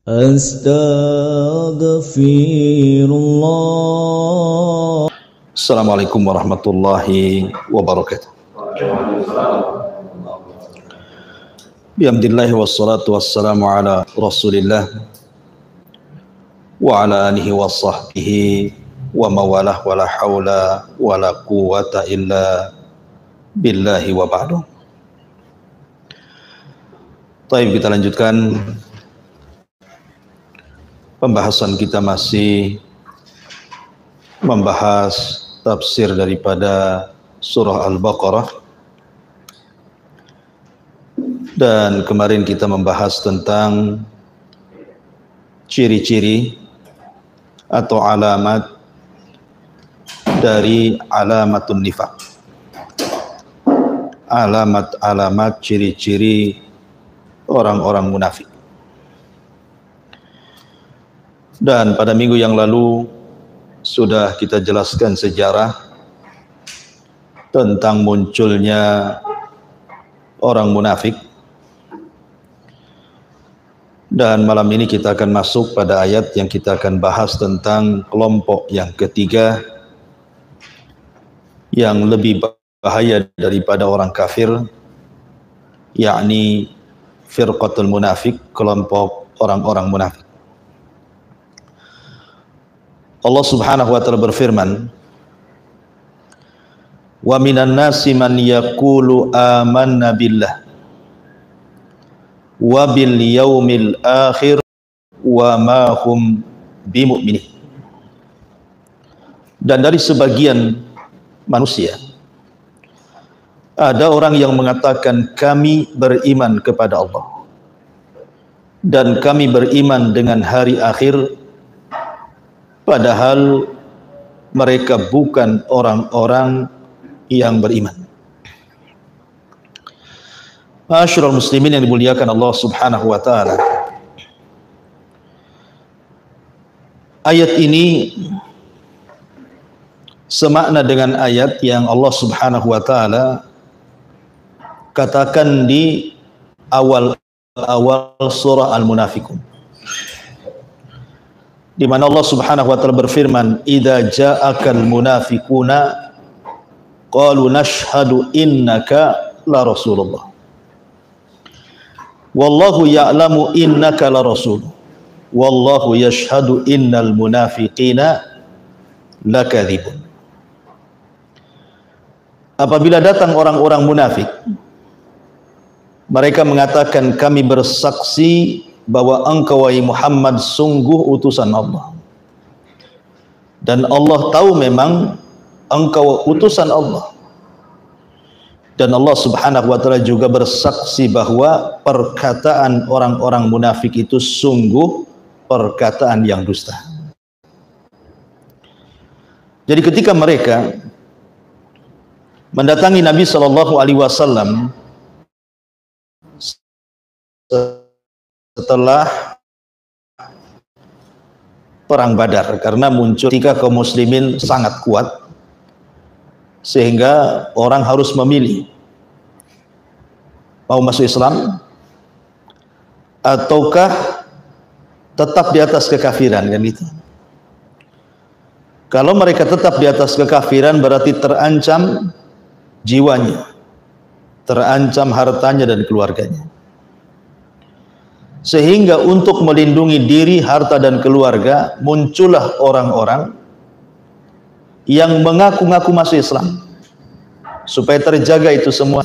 Astaghfirullah. Assalamualaikum warahmatullahi wabarakatuh. Bihamdillahi wassalatu wassalamu ala rasulillah wa ala alihi wa sahbihi wa mawalah wa la hawla wa la quwata illa billahi wa ba'du. Baik, kita lanjutkan pembahasan kita, masih membahas tafsir daripada surah Al-Baqarah, dan kemarin kita membahas tentang ciri-ciri atau alamat dari alamatun nifaq, alamat-alamat ciri-ciri orang-orang munafik. Dan pada minggu yang lalu sudah kita jelaskan sejarah tentang munculnya orang munafik. Dan malam ini kita akan masuk pada ayat yang kita akan bahas tentang kelompok yang ketiga yang lebih bahaya daripada orang kafir, yakni firqatul munafik, kelompok orang-orang munafik. Allah Subhanahu wa ta'ala berfirman, wa minan nasi man yaqulu amanna billah wa bil yaumil akhir wa ma hum bimu'minin. Dan dari sebagian manusia ada orang yang mengatakan kami beriman kepada Allah dan kami beriman dengan hari akhir, padahal mereka bukan orang-orang yang beriman. Ma'asyiral muslimin yang dimuliakan Allah Subhanahu wa ta'ala, ayat ini semakna dengan ayat yang Allah Subhanahu wa ta'ala katakan di awal surah Al-Munafiqun, di mana Allah Subhanahu wa ta'ala berfirman, idza ja'akal munafiquna qalu nashhadu innaka la rasulullah wallahu ya'lamu innaka la rasul wallahu yashhadu innal munafiqina lakadzibun. Apabila datang orang-orang munafik, mereka mengatakan kami bersaksi bahwa engkau wahai Muhammad sungguh utusan Allah, dan Allah tahu memang engkau utusan Allah, dan Allah Subhanahu wa ta'ala juga bersaksi bahwa perkataan orang-orang munafik itu sungguh perkataan yang dusta. Jadi ketika mereka mendatangi Nabi Shallallahu Alaihi Wasallam setelah perang Badar, karena muncul ketika kaum muslimin sangat kuat sehingga orang harus memilih mau masuk Islam ataukah tetap di atas kekafiran, kan gitu. Kalau mereka tetap di atas kekafiran berarti terancam jiwanya, terancam hartanya dan keluarganya. Sehingga untuk melindungi diri, harta dan keluarga, muncullah orang-orang yang mengaku-ngaku masuk Islam supaya terjaga itu semua.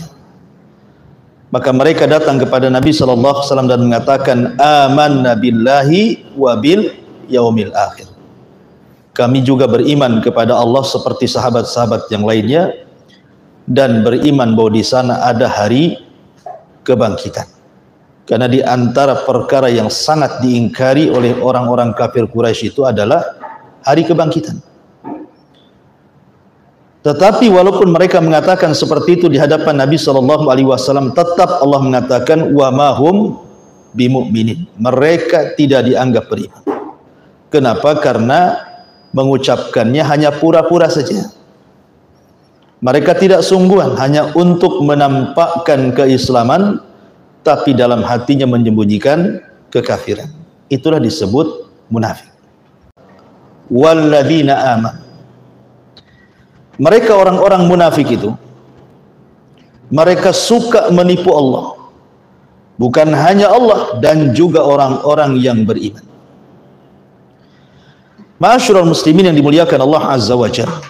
Maka mereka datang kepada Nabi sallallahu alaihi wasallam dan mengatakan amanna billahi wa bil yaumil akhir. Kami juga beriman kepada Allah seperti sahabat-sahabat yang lainnya, dan beriman bahwa di sana ada hari kebangkitan. Karena di antara perkara yang sangat diingkari oleh orang-orang kafir Quraisy itu adalah hari kebangkitan. Tetapi walaupun mereka mengatakan seperti itu di hadapan Nabi Shallallahu Alaihi Wasallam, tetap Allah mengatakan wa mahum bimu'minin, mereka tidak dianggap beriman. Kenapa? Karena mengucapkannya hanya pura-pura saja. Mereka tidak sungguhan, hanya untuk menampakkan keislaman, tapi dalam hatinya menyembunyikan kekafiran. itulah disebut munafik. Walladzina amanu, mereka orang-orang munafik itu, mereka suka menipu Allah, bukan hanya Allah, dan juga orang-orang yang beriman. Ma'asyiral muslimin yang dimuliakan Allah Azza wa Jalla,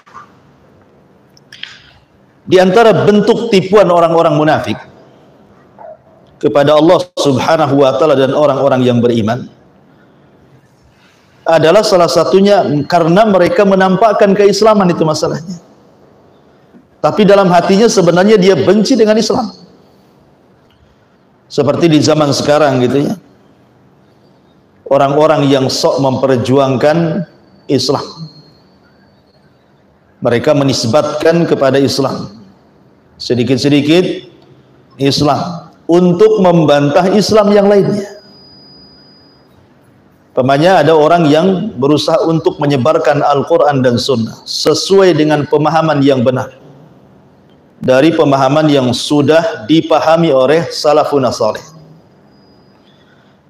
di antara bentuk tipuan orang-orang munafik kepada Allah Subhanahu wa taala dan orang-orang yang beriman adalah salah satunya karena mereka menampakkan keislaman, itu masalahnya. Tapi dalam hatinya sebenarnya dia benci dengan Islam. Seperti di zaman sekarang gitu ya. Orang-orang yang sok memperjuangkan Islam, mereka menisbatkan kepada Islam sedikit-sedikit Islam untuk membantah Islam yang lainnya. Pemanya ada orang yang berusaha untuk menyebarkan Al-Quran dan Sunnah sesuai dengan pemahaman yang benar, dari pemahaman yang sudah dipahami oleh salafun salih.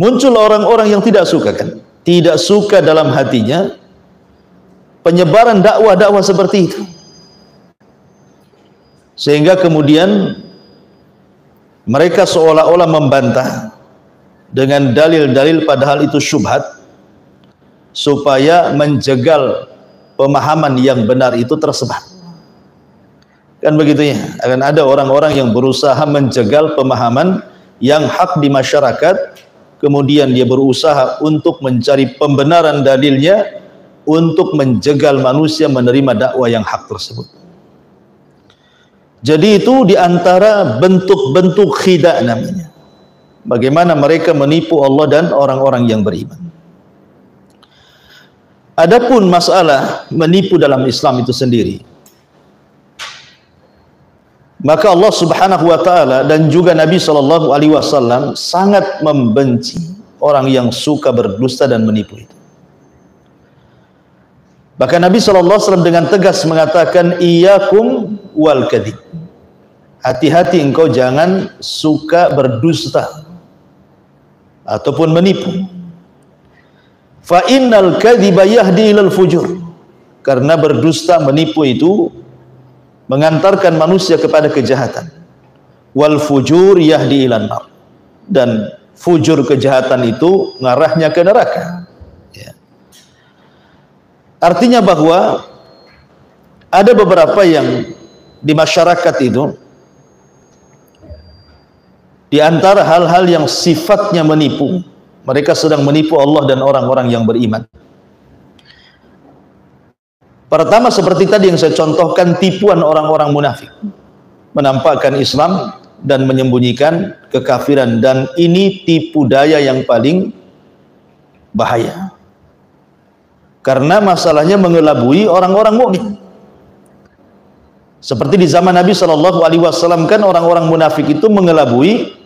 Muncul orang-orang yang tidak suka, kan? Tidak suka dalam hatinya penyebaran dakwah-dakwah seperti itu, sehingga kemudian mereka seolah-olah membantah dengan dalil-dalil padahal itu syubhat, supaya menjegal pemahaman yang benar itu tersebar. Kan begitu ya, akan ada orang-orang yang berusaha menjegal pemahaman yang hak di masyarakat, kemudian dia berusaha untuk mencari pembenaran dalilnya untuk menjegal manusia menerima dakwah yang hak tersebut. Jadi itu diantara bentuk-bentuk khidah namanya. Bagaimana mereka menipu Allah dan orang-orang yang beriman. Adapun masalah menipu dalam Islam itu sendiri, maka Allah Subhanahu wa taala dan juga Nabi sallallahu alaihi wasallam sangat membenci orang yang suka berdusta dan menipu itu. Bahkan Nabi sallallahu alaihi wasallam dengan tegas mengatakan, iyyakum wal kadzib. Hati-hati engkau jangan suka berdusta ataupun menipu. Fa innal kadziba yahdi ilal fujur. Karena berdusta, menipu itu mengantarkan manusia kepada kejahatan. Wal fujur yahdi ilan nar. Dan fujur, kejahatan itu ngarahnya ke neraka. Ya. Artinya bahwa ada beberapa yang di masyarakat itu, di antara hal-hal yang sifatnya menipu, mereka sedang menipu Allah dan orang-orang yang beriman. Pertama, seperti tadi yang saya contohkan, tipuan orang-orang munafik, menampakkan Islam dan menyembunyikan kekafiran, dan ini tipu daya yang paling bahaya. Karena masalahnya mengelabui orang-orang mukmin. Seperti di zaman Nabi Shallallahu Alaihi Wasallam, kan orang-orang munafik itu mengelabui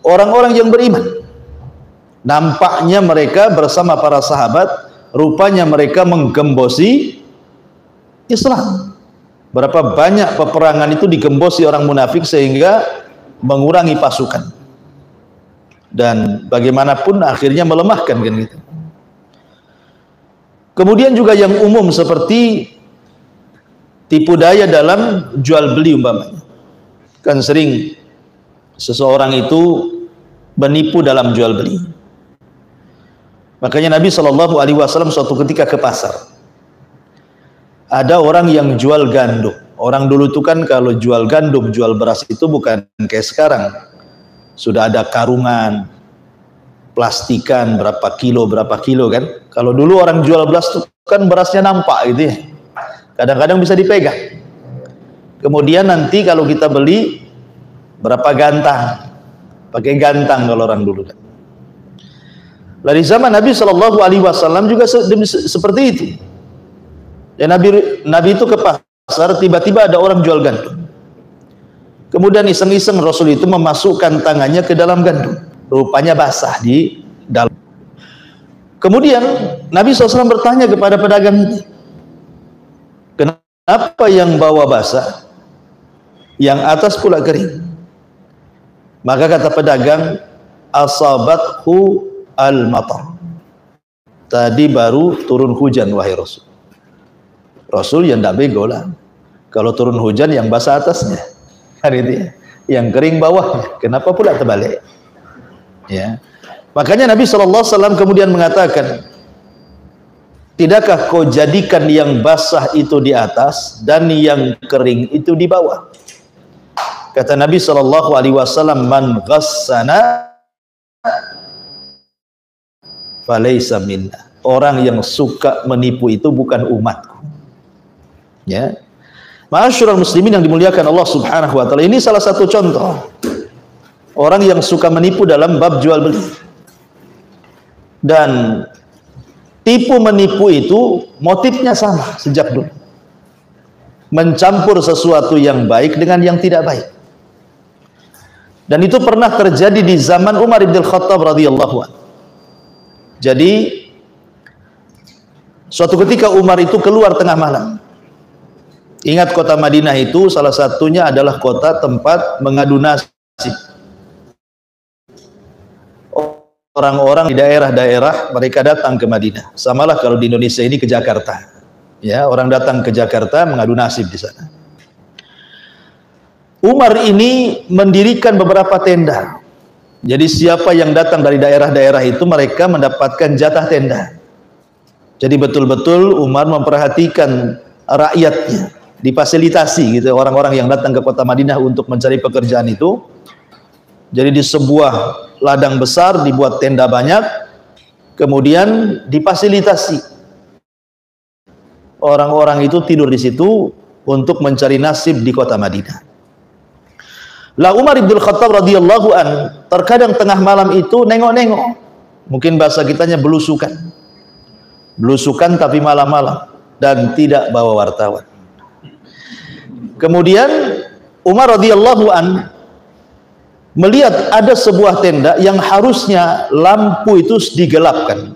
orang-orang yang beriman. Nampaknya mereka bersama para sahabat, rupanya mereka menggembosi Islam. Berapa banyak peperangan itu digembosi orang munafik sehingga mengurangi pasukan. Dan bagaimanapun akhirnya melemahkan, kan gitu. Kemudian juga yang umum seperti tipu daya dalam jual beli umpamanya. Kan sering seseorang itu menipu dalam jual beli. Makanya Nabi Shallallahu Alaihi Wasallam suatu ketika ke pasar, ada orang yang jual gandum. Orang dulu itu kan kalau jual gandum, jual beras itu bukan kayak sekarang. Sudah ada karungan, plastikan berapa kilo kan. Kalau dulu orang jual beras itu kan berasnya nampak gitu ya. Kadang-kadang bisa dipegang. Kemudian nanti kalau kita beli berapa gantang, pakai gantang kalau orang dulu kan. Dari zaman Nabi Shallallahu Alaihi Wasallam juga seperti itu. Ya, Nabi itu ke pasar, tiba-tiba ada orang jual gandum. Kemudian iseng-iseng Rasul itu memasukkan tangannya ke dalam gandum. Rupanya basah di dalam. Kemudian Nabi SAW bertanya kepada pedagang ini, kenapa yang bawah basah, yang atas pula kering? Maka kata pedagang, asabathu al-matar. tadi baru turun hujan wahai Rasul. Rasul yang tidak bego lah. Kalau turun hujan yang basah atasnya, kan itu ya. Yang kering bawahnya. Kenapa pula terbalik? Ya. Makanya Nabi SAW kemudian mengatakan, tidakkah kau jadikan yang basah itu di atas dan yang kering itu di bawah? Kata Nabi SAW, man ghassana falaysa minna. Orang yang suka menipu itu bukan umatku. Ya. Ma'asyiral muslimin yang dimuliakan Allah Subhanahu wa taala, ini salah satu contoh orang yang suka menipu dalam bab jual beli. Dan tipu menipu itu motifnya sama sejak dulu. Mencampur sesuatu yang baik dengan yang tidak baik. Dan itu pernah terjadi di zaman Umar bin Khattab radhiyallahu anhu. Jadi suatu ketika Umar itu keluar tengah malam. Ingat kota Madinah itu salah satunya adalah kota tempat mengadu nasib. Orang-orang di daerah-daerah mereka datang ke Madinah. Samalah kalau di Indonesia ini ke Jakarta. Ya, orang datang ke Jakarta mengadu nasib di sana. Umar ini mendirikan beberapa tenda. Jadi siapa yang datang dari daerah-daerah itu mereka mendapatkan jatah tenda. Jadi betul-betul Umar memperhatikan rakyatnya, difasilitasi gitu orang-orang yang datang ke kota Madinah untuk mencari pekerjaan itu. Jadi di sebuah ladang besar dibuat tenda banyak, kemudian difasilitasi orang-orang itu tidur di situ untuk mencari nasib di kota Madinah. Lah Umar bin Khattab radhiyallahu an terkadang tengah malam itu nengok-nengok, mungkin bahasa kitanya belusukan tapi malam-malam dan tidak bawa wartawan. Kemudian Umar radhiyallahu an melihat ada sebuah tenda yang harusnya lampu itu digelapkan,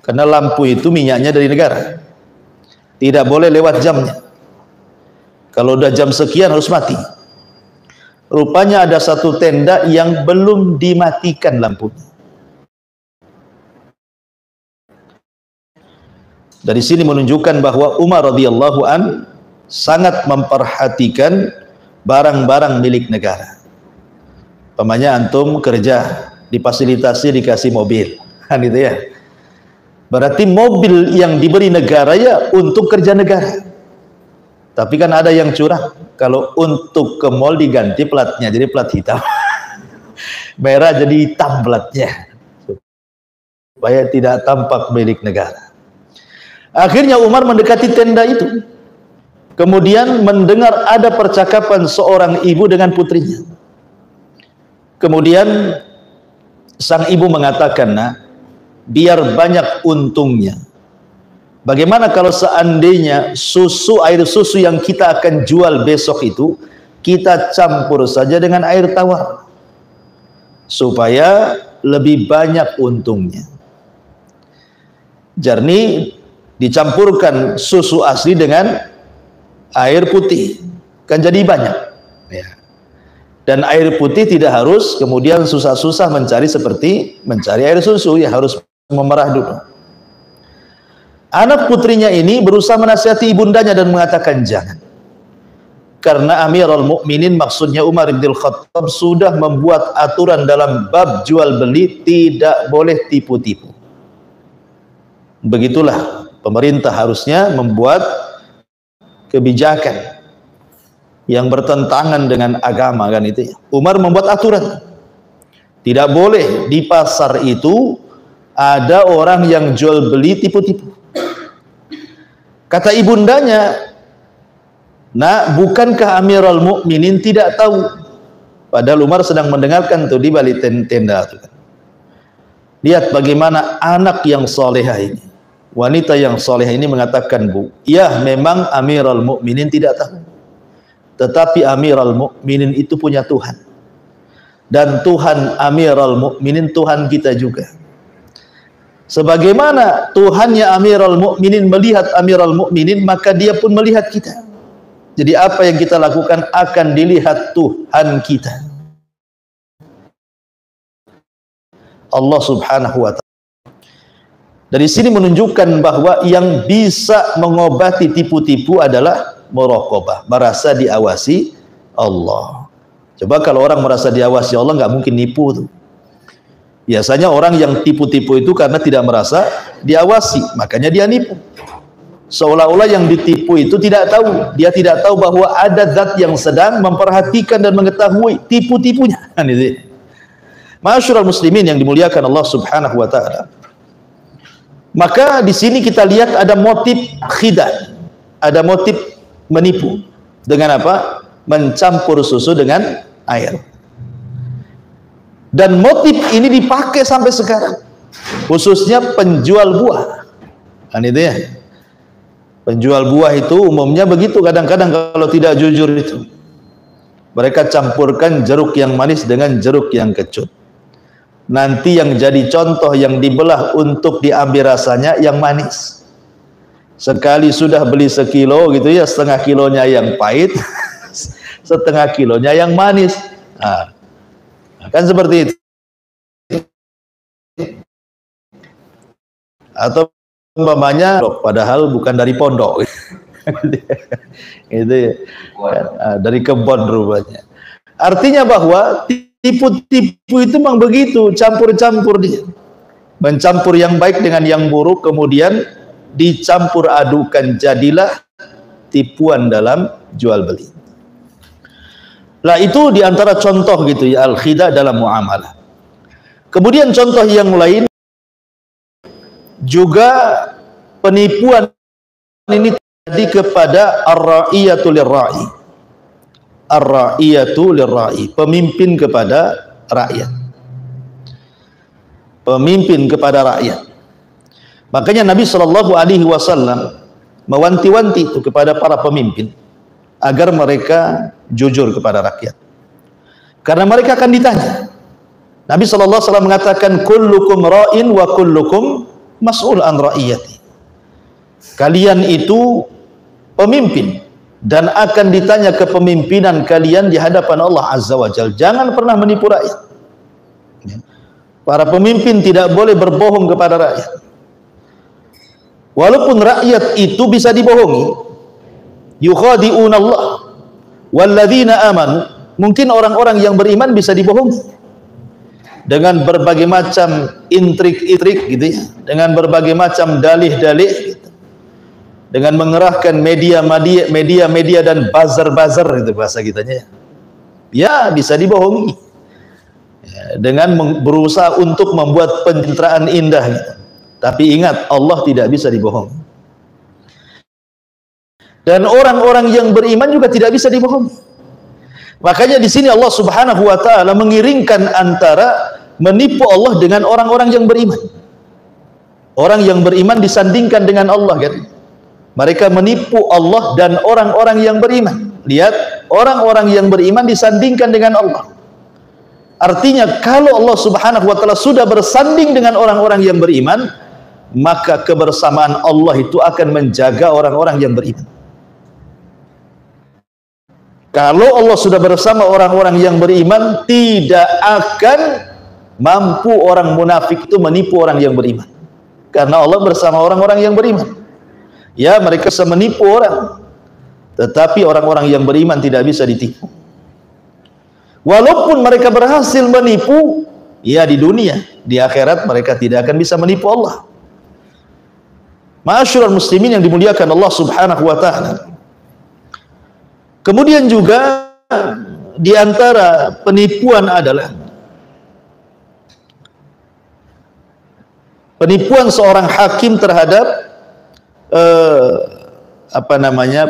karena lampu itu minyaknya dari negara, tidak boleh lewat jamnya. Kalau udah jam sekian harus mati. Rupanya ada satu tenda yang belum dimatikan lampunya. Dari sini menunjukkan bahwa Umar radhiyallahu an sangat memperhatikan barang-barang milik negara. Pamannya antum kerja difasilitasi dikasih mobil, kan gitu ya. Berarti mobil yang diberi negara ya untuk kerja negara. Tapi kan ada yang curang, kalau untuk ke mall diganti platnya jadi plat hitam. Merah jadi hitam platnya, supaya tidak tampak milik negara. Akhirnya Umar mendekati tenda itu. Kemudian mendengar ada percakapan seorang ibu dengan putrinya. Kemudian sang ibu mengatakan, "Nak, biar banyak untungnya. Bagaimana kalau seandainya air susu yang kita akan jual besok itu kita campur saja dengan air tawar supaya lebih banyak untungnya." Jadi dicampurkan susu asli dengan air putih, kan jadi banyak ya. Dan air putih tidak harus kemudian susah-susah mencari air susu, ya harus memerah dulu. Anak putrinya ini berusaha menasihati ibundanya dan mengatakan jangan, karena Amirul Mukminin, maksudnya Umar bin Khattab, sudah membuat aturan dalam bab jual beli tidak boleh tipu-tipu. Begitulah pemerintah harusnya membuat kebijakan yang bertentangan dengan agama, kan itu ya. Umar membuat aturan tidak boleh di pasar itu ada orang yang jual beli tipu-tipu. Kata ibundanya, "Nak, bukankah Amirul Mukminin tidak tahu?" Padahal Umar sedang mendengarkan tuh di balik tenda tuh. Lihat bagaimana anak yang solehah ini, wanita yang solehah ini mengatakan, "Bu, ya memang Amirul Mukminin tidak tahu. Tetapi Amirul Mukminin itu punya Tuhan. Dan Tuhan Amirul Mukminin Tuhan kita juga. Sebagaimana Tuhannya Amirul Mukminin melihat Amirul Mukminin, maka dia pun melihat kita. Jadi apa yang kita lakukan akan dilihat Tuhan kita, Allah Subhanahu wa ta'ala." Dari sini menunjukkan bahwa yang bisa mengobati tipu-tipu adalah muraqabah, merasa diawasi Allah. Coba kalau orang merasa diawasi Allah, nggak mungkin nipu tuh. Biasanya orang yang tipu-tipu itu karena tidak merasa diawasi, makanya dia nipu. Seolah-olah yang ditipu itu tidak tahu, dia tidak tahu bahwa ada zat yang sedang memperhatikan dan mengetahui tipu-tipunya. Ma'asyiral muslimin yang dimuliakan Allah Subhanahu wa taala. Maka di sini kita lihat ada motif khidah, ada motif menipu. Dengan apa? Mencampur susu dengan air. Dan motif ini dipakai sampai sekarang, khususnya penjual buah. Kan itu ya. Penjual buah itu umumnya begitu, kadang-kadang kalau tidak jujur itu. Mereka campurkan jeruk yang manis dengan jeruk yang kecut. Nanti yang jadi contoh yang dibelah untuk diambil rasanya yang manis. Sekali sudah beli sekilo gitu ya, setengah kilonya yang pahit, setengah kilonya yang manis. Nah, kan seperti itu. Atau umpamanya padahal bukan dari pondok. Itu ya. Dari kebun rupanya. Artinya bahwa tipu-tipu itu memang begitu, campur-campur dia. Mencampur yang baik dengan yang buruk, kemudian dicampur adukan, jadilah tipuan dalam jual beli. Lah itu diantara contoh gitu ya, al-khidah dalam muamalah. Kemudian contoh yang lain juga penipuan ini terjadi kepada ar-ra'iyatu lir-ra'i. Ar-ra'iyatu lir-ra'i, pemimpin kepada rakyat. Pemimpin kepada rakyat. Makanya Nabi Shallallahu Alaihi Wasallam mewanti-wanti itu kepada para pemimpin agar mereka jujur kepada rakyat. Karena mereka akan ditanya. Nabi Shallallahu Alaihi Wasallam mengatakan, kullukum ra'in wa kullukum mas'ul an ra'iyati. Kalian itu pemimpin dan akan ditanya kepemimpinan kalian di hadapan Allah Azza wa Jalla. Jangan pernah menipu rakyat. Para pemimpin tidak boleh berbohong kepada rakyat. Walaupun rakyat itu bisa dibohongi. Yukhadi'una Allah walladzina amanu. Mungkin orang-orang yang beriman bisa dibohongi dengan berbagai macam intrik-intrik gitu ya, dengan berbagai macam dalih-dalih gitu. Dengan mengerahkan media dan buzzer itu bahasa kitanya ya, bisa dibohongi ya, dengan berusaha untuk membuat pencitraan indah gitu. Tapi ingat, Allah tidak bisa dibohongi. Dan orang-orang yang beriman juga tidak bisa dibohongi. Makanya di sini Allah Subhanahu wa taala mengiringkan antara menipu Allah dengan orang-orang yang beriman. Orang yang beriman disandingkan dengan Allah kan. Mereka menipu Allah dan orang-orang yang beriman. Lihat, orang-orang yang beriman disandingkan dengan Allah. Artinya kalau Allah Subhanahu wa taala sudah bersanding dengan orang-orang yang beriman, maka kebersamaan Allah itu akan menjaga orang-orang yang beriman. Kalau Allah sudah bersama orang-orang yang beriman, tidak akan mampu orang munafik itu menipu orang yang beriman. Karena Allah bersama orang-orang yang beriman. Ya, mereka bisa menipu orang, tetapi orang-orang yang beriman tidak bisa ditipu. Walaupun mereka berhasil menipu, ya di dunia, di akhirat mereka tidak akan bisa menipu Allah. Ma'asyiral muslimin yang dimuliakan Allah Subhanahu wa taala. Kemudian juga di antara penipuan adalah penipuan seorang hakim terhadap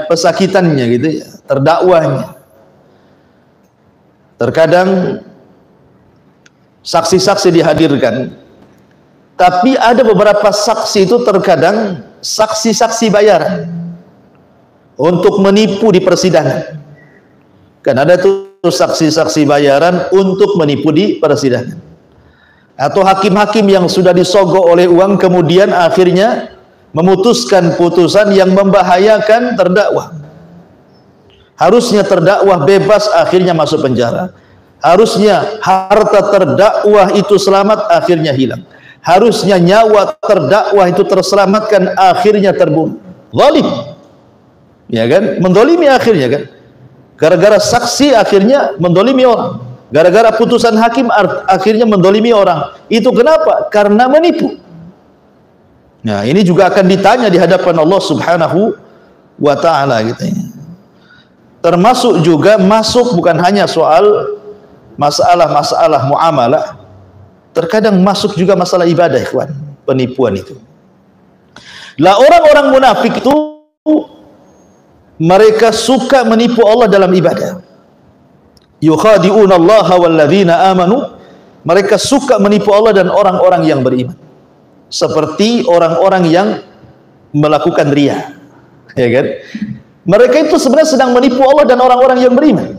pesakitannya gitu ya, terdakwanya. Terkadang saksi-saksi dihadirkan, tapi ada beberapa saksi itu terkadang saksi-saksi bayaran untuk menipu di persidangan. Kan ada tuh saksi-saksi bayaran untuk menipu di persidangan. Atau hakim-hakim yang sudah disogok oleh uang kemudian akhirnya memutuskan putusan yang membahayakan terdakwa. Harusnya terdakwa bebas, akhirnya masuk penjara. Harusnya harta terdakwa itu selamat, akhirnya hilang. harusnya nyawa terdakwah itu terselamatkan, akhirnya terbunuh. Zalim, ya kan? Mendolimi akhirnya kan? Gara-gara saksi akhirnya mendolimi orang. Gara-gara putusan hakim akhirnya mendolimi orang. Itu kenapa? Karena menipu. Nah, ini juga akan ditanya di hadapan Allah Subhanahu wa ta'ala gitu ya. Termasuk juga masuk bukan hanya soal masalah-masalah muamalah, terkadang masuk juga masalah ibadah, ikhwan, penipuan itu. Lah orang-orang munafik itu mereka suka menipu Allah dalam ibadah. Yukhadi'una Allah walladzina amanu, mereka suka menipu Allah dan orang-orang yang beriman. Seperti orang-orang yang melakukan riya, ya kan? Mereka itu sebenarnya sedang menipu Allah dan orang-orang yang beriman,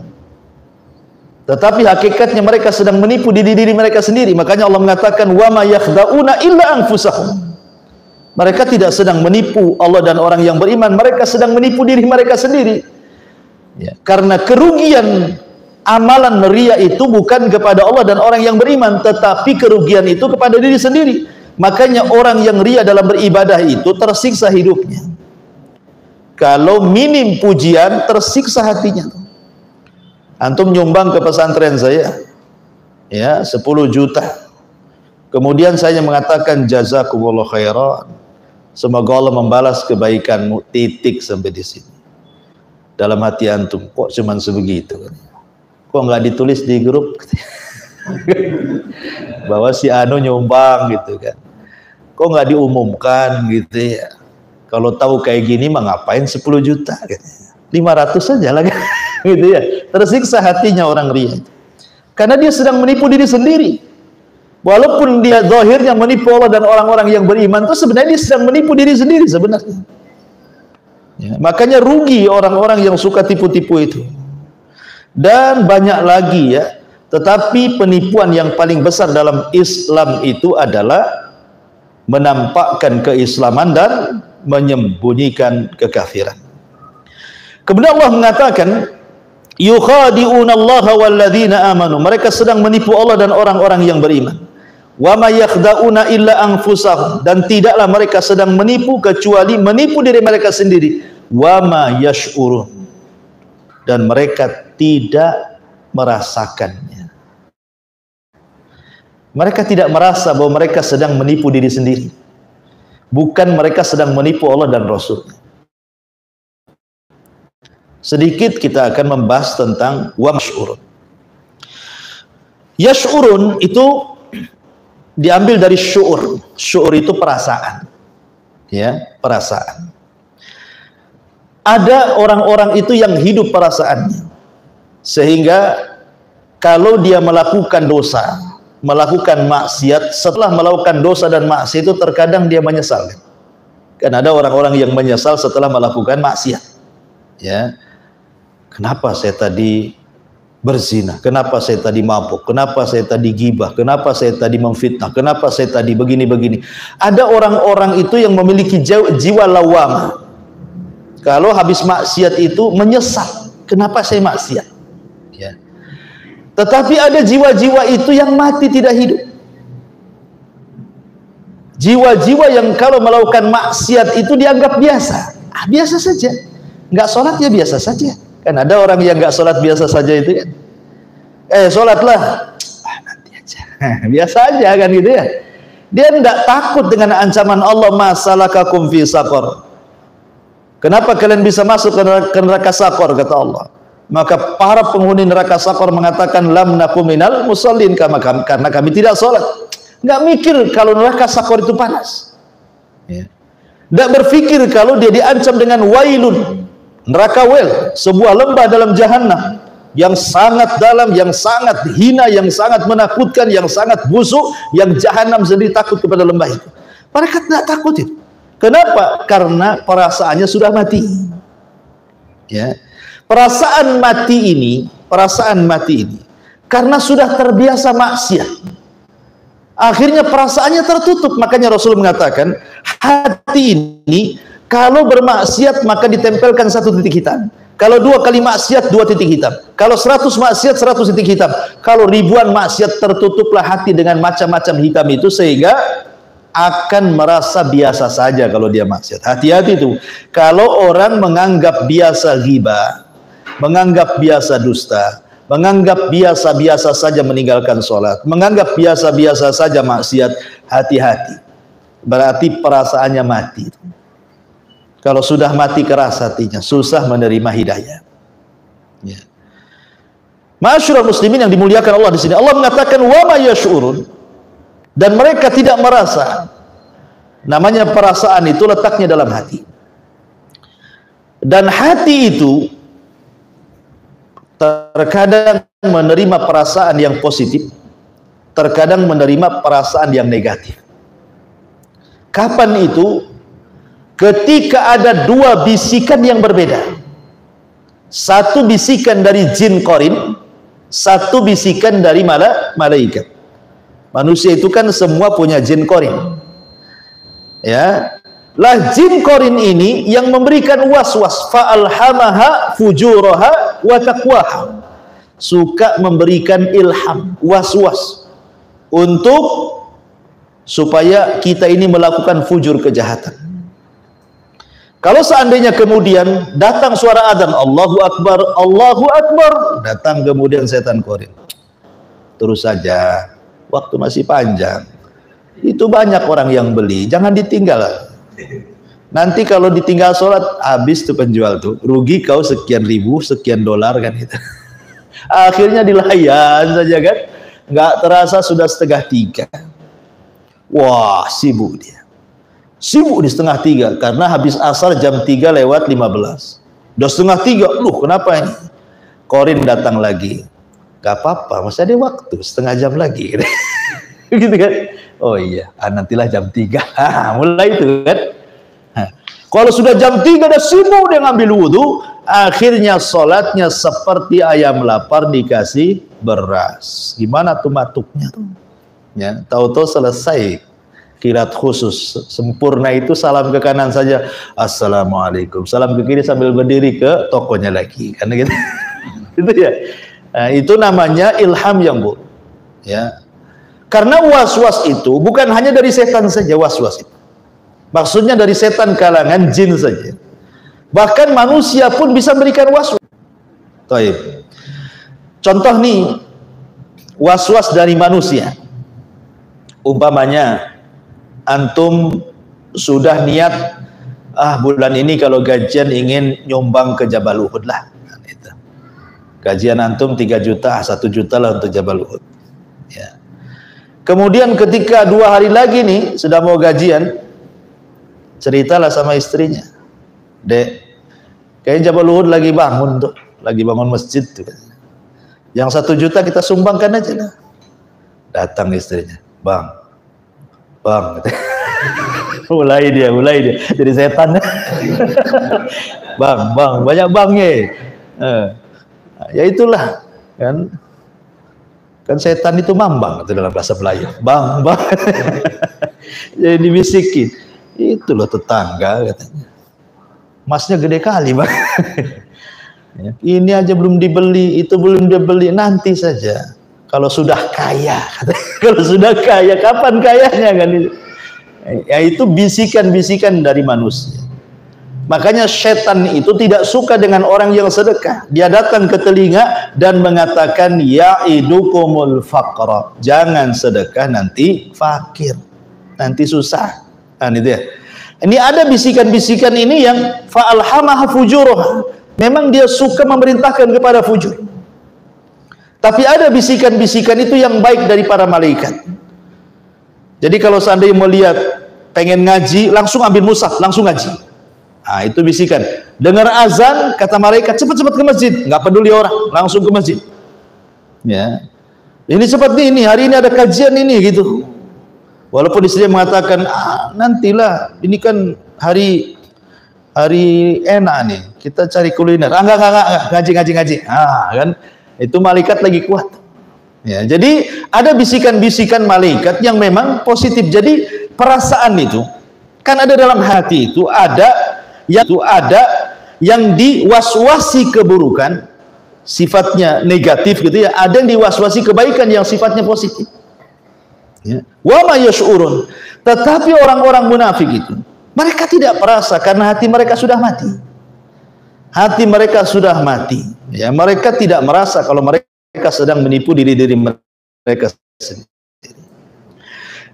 tetapi hakikatnya mereka sedang menipu diri mereka sendiri. Makanya Allah mengatakan wa ma yakhda'una illa anfusahum. Mereka tidak sedang menipu Allah dan orang yang beriman, mereka sedang menipu diri mereka sendiri ya. Karena kerugian amalan riya itu bukan kepada Allah dan orang yang beriman, tetapi kerugian itu kepada diri sendiri. Makanya orang yang riya dalam beribadah itu tersiksa hidupnya. Kalau minim pujian, tersiksa hatinya. Antum nyumbang ke pesantren saya ya 10 juta. Kemudian saya mengatakan jazakumullah khairan, semoga Allah membalas kebaikanmu, titik sampai di sini. Dalam hati antum, kok cuman sebegitu? Kok nggak ditulis di grup bahwa si Anu nyumbang gitu kan? Kok nggak diumumkan gitu ya? Kalau tahu kayak gini mah ngapain 10 juta gitu. 500 saja lah kan? Gitu ya. Tersiksa hatinya orang riya, karena dia sedang menipu diri sendiri. Walaupun dia zahirnya menipu Allah dan orang-orang yang beriman, itu sebenarnya dia sedang menipu diri sendiri sebenarnya ya. Makanya rugi orang-orang yang suka tipu-tipu itu. Dan banyak lagi ya. Tetapi penipuan yang paling besar dalam Islam itu adalah menampakkan keislaman dan menyembunyikan kekafiran. Kemudian Allah mengatakan yukhadi'una Allah walladzina amanu, mereka sedang menipu Allah dan orang-orang yang beriman. Wa ma yakhda'una illa anfusahum, dan tidaklah mereka sedang menipu kecuali menipu diri mereka sendiri. Wa ma yash'urun, dan mereka tidak merasakannya. Mereka tidak merasa bahwa mereka sedang menipu diri sendiri. Bukan mereka sedang menipu Allah dan Rasul. Sedikit kita akan membahas tentang wa masy'urun. Yash'urun itu diambil dari syu'ur. Syu'ur itu perasaan. Ya, perasaan. Ada orang-orang itu yang hidup perasaannya. Sehingga kalau dia melakukan dosa, melakukan maksiat, setelah melakukan dosa dan maksiat itu terkadang dia menyesal. Kan ada orang-orang yang menyesal setelah melakukan maksiat. Ya. Kenapa saya tadi berzina? Kenapa saya tadi mabuk? Kenapa saya tadi gibah? Kenapa saya tadi memfitnah? Kenapa saya tadi begini-begini? Ada orang-orang itu yang memiliki jiwa lawamah. Kalau habis maksiat itu menyesal. Kenapa saya maksiat? Ya. Tetapi ada jiwa-jiwa itu yang mati tidak hidup. Jiwa-jiwa yang kalau melakukan maksiat itu dianggap biasa. Biasa saja. Nggak sholat ya biasa saja. Kan ada orang yang nggak sholat biasa saja itu kan. Sholatlah. Nanti aja. Biasa aja kan gitu ya. Dia nggak takut dengan ancaman Allah, masalakakum fi saqar. Kenapa kalian bisa masuk ke neraka saqar, kata Allah. Maka para penghuni neraka saqar mengatakan lam nakum minal musallin, karena kami tidak sholat. Nggak mikir kalau neraka saqar itu panas. Ya. Nggak berpikir kalau dia diancam dengan wailun, neraka wel, sebuah lembah dalam jahannam yang sangat dalam, yang sangat hina, yang sangat menakutkan, yang sangat busuk, yang jahannam sendiri takut kepada lembah itu. Mereka tidak takut itu. Kenapa? Karena perasaannya sudah mati. Ya. Perasaan mati ini karena sudah terbiasa maksiat, akhirnya perasaannya tertutup. Makanya Rasul mengatakan hati ini kalau bermaksiat maka ditempelkan 1 titik hitam. Kalau 2 kali maksiat 2 titik hitam. Kalau 100 maksiat 100 titik hitam. Kalau ribuan maksiat tertutuplah hati dengan macam-macam hitam itu, sehingga akan merasa biasa saja kalau dia maksiat. Hati-hati tuh. Kalau orang menganggap biasa ghibah, menganggap biasa dusta, menganggap biasa-biasa saja meninggalkan sholat, menganggap biasa-biasa saja maksiat, hati-hati. Berarti perasaannya mati. Kalau sudah mati keras hatinya, susah menerima hidayah. Ya. Ma'asyiral muslimin yang dimuliakan Allah di sini, Allah mengatakan wa ma yash'urun, dan mereka tidak merasa. Namanya perasaan itu letaknya dalam hati. Dan hati itu terkadang menerima perasaan yang positif, terkadang menerima perasaan yang negatif. Kapan itu? Ketika ada dua bisikan yang berbeda. Satu bisikan dari jin qarin, satu bisikan dari malaikat. Manusia itu kan semua punya jin qarin. Ya. Lah jin qarin ini yang memberikan was-was, fa'alhamaha fujuraha wa taqwaha. Suka memberikan ilham, was-was untuk supaya kita ini melakukan fujur, kejahatan. Kalau seandainya kemudian datang suara adzan, Allahu Akbar, datang kemudian setan qarin. Terus saja, waktu masih panjang. Itu banyak orang yang beli, jangan ditinggal. Nanti kalau ditinggal sholat, habis tuh penjual tuh, rugi kau sekian ribu, sekian dolar kan itu. Akhirnya dilayan saja kan, nggak terasa sudah 2:30. Wah, sibuk dia. Sibuk di 2:30 karena habis asar jam 3:15. Udah 2:30, loh kenapa ini? Qarin datang lagi. Gak apa-apa, masih ada waktu, 1/2 jam lagi. Gitu kan? Oh iya, nantilah jam 3. Mulai itu kan. Kalau sudah jam 3 udah sibuk dia ngambil wudhu, akhirnya sholatnya seperti ayam lapar dikasih beras. Gimana tuh matuknya tuh? Ya, tahu-tahu selesai kirat khusus sempurna itu, salam ke kanan saja, assalamualaikum, salam ke kiri sambil berdiri ke tokonya lagi, karena gitu. Itu ya. Nah, itu namanya ilham yang buruk. Ya. Karena was-was itu bukan hanya dari setan saja, was-was itu. Maksudnya dari setan kalangan jin saja. Bahkan manusia pun bisa memberikan was-was. Taib. Contoh nih, was-was dari manusia. Umpamanya antum sudah niat, bulan ini kalau gajian ingin nyumbang ke Jabal Uhud lah. Nah, itu. Gajian antum 3 juta, 1 juta lah untuk Jabal Uhud. Ya. Kemudian ketika 2 hari lagi nih sudah mau gajian, ceritalah sama istrinya, Dek, kayaknya Jabal Uhud lagi bangun tuh, lagi bangun masjid tuh. Yang 1 juta kita sumbangkan aja lah. Datang istrinya, Bang, mulai dia jadi setan. bang banyak bangnya. Ya itulah kan setan itu mambang itu dalam bahasa Melayu, bang jadi dibisikin, itu loh tetangga katanya, masnya gede kali bang. Ini aja belum dibeli, itu belum dibeli, nanti saja kalau sudah kaya. Kalau sudah kaya, kapan kayanya kan? Ya itu bisikan-bisikan dari manusia. Makanya setan itu tidak suka dengan orang yang sedekah. Dia datang ke telinga dan mengatakan, ya'idukumul faqra, jangan sedekah nanti fakir, nanti susah. Nah, itu ya. Ini ada bisikan-bisikan ini yang fa'alhamaha fujuraha. Memang dia suka memerintahkan kepada fujur. Tapi ada bisikan-bisikan itu yang baik dari para malaikat. Jadi kalau seandainya melihat pengen ngaji, langsung ambil mushaf, langsung ngaji. Nah, itu bisikan. Dengar azan, kata malaikat, cepat-cepat ke masjid. Nggak peduli orang, langsung ke masjid. Ya. Ini seperti ini, hari ini ada kajian ini gitu. Walaupun istrinya mengatakan, nantilah, ini kan hari enak nih, kita cari kuliner. Enggak, ngaji. Kan? Itu malaikat lagi kuat. Ya, jadi ada bisikan-bisikan malaikat yang memang positif. Jadi perasaan itu kan ada dalam hati itu ada yang diwaswasi keburukan, sifatnya negatif gitu ya. Ada yang diwaswasi kebaikan yang sifatnya positif. Ya. Wa ma yash'urun. Tetapi orang-orang munafik itu, mereka tidak merasa karena hati mereka sudah mati. Hati mereka sudah mati. Ya, mereka tidak merasa kalau mereka sedang menipu diri mereka sendiri.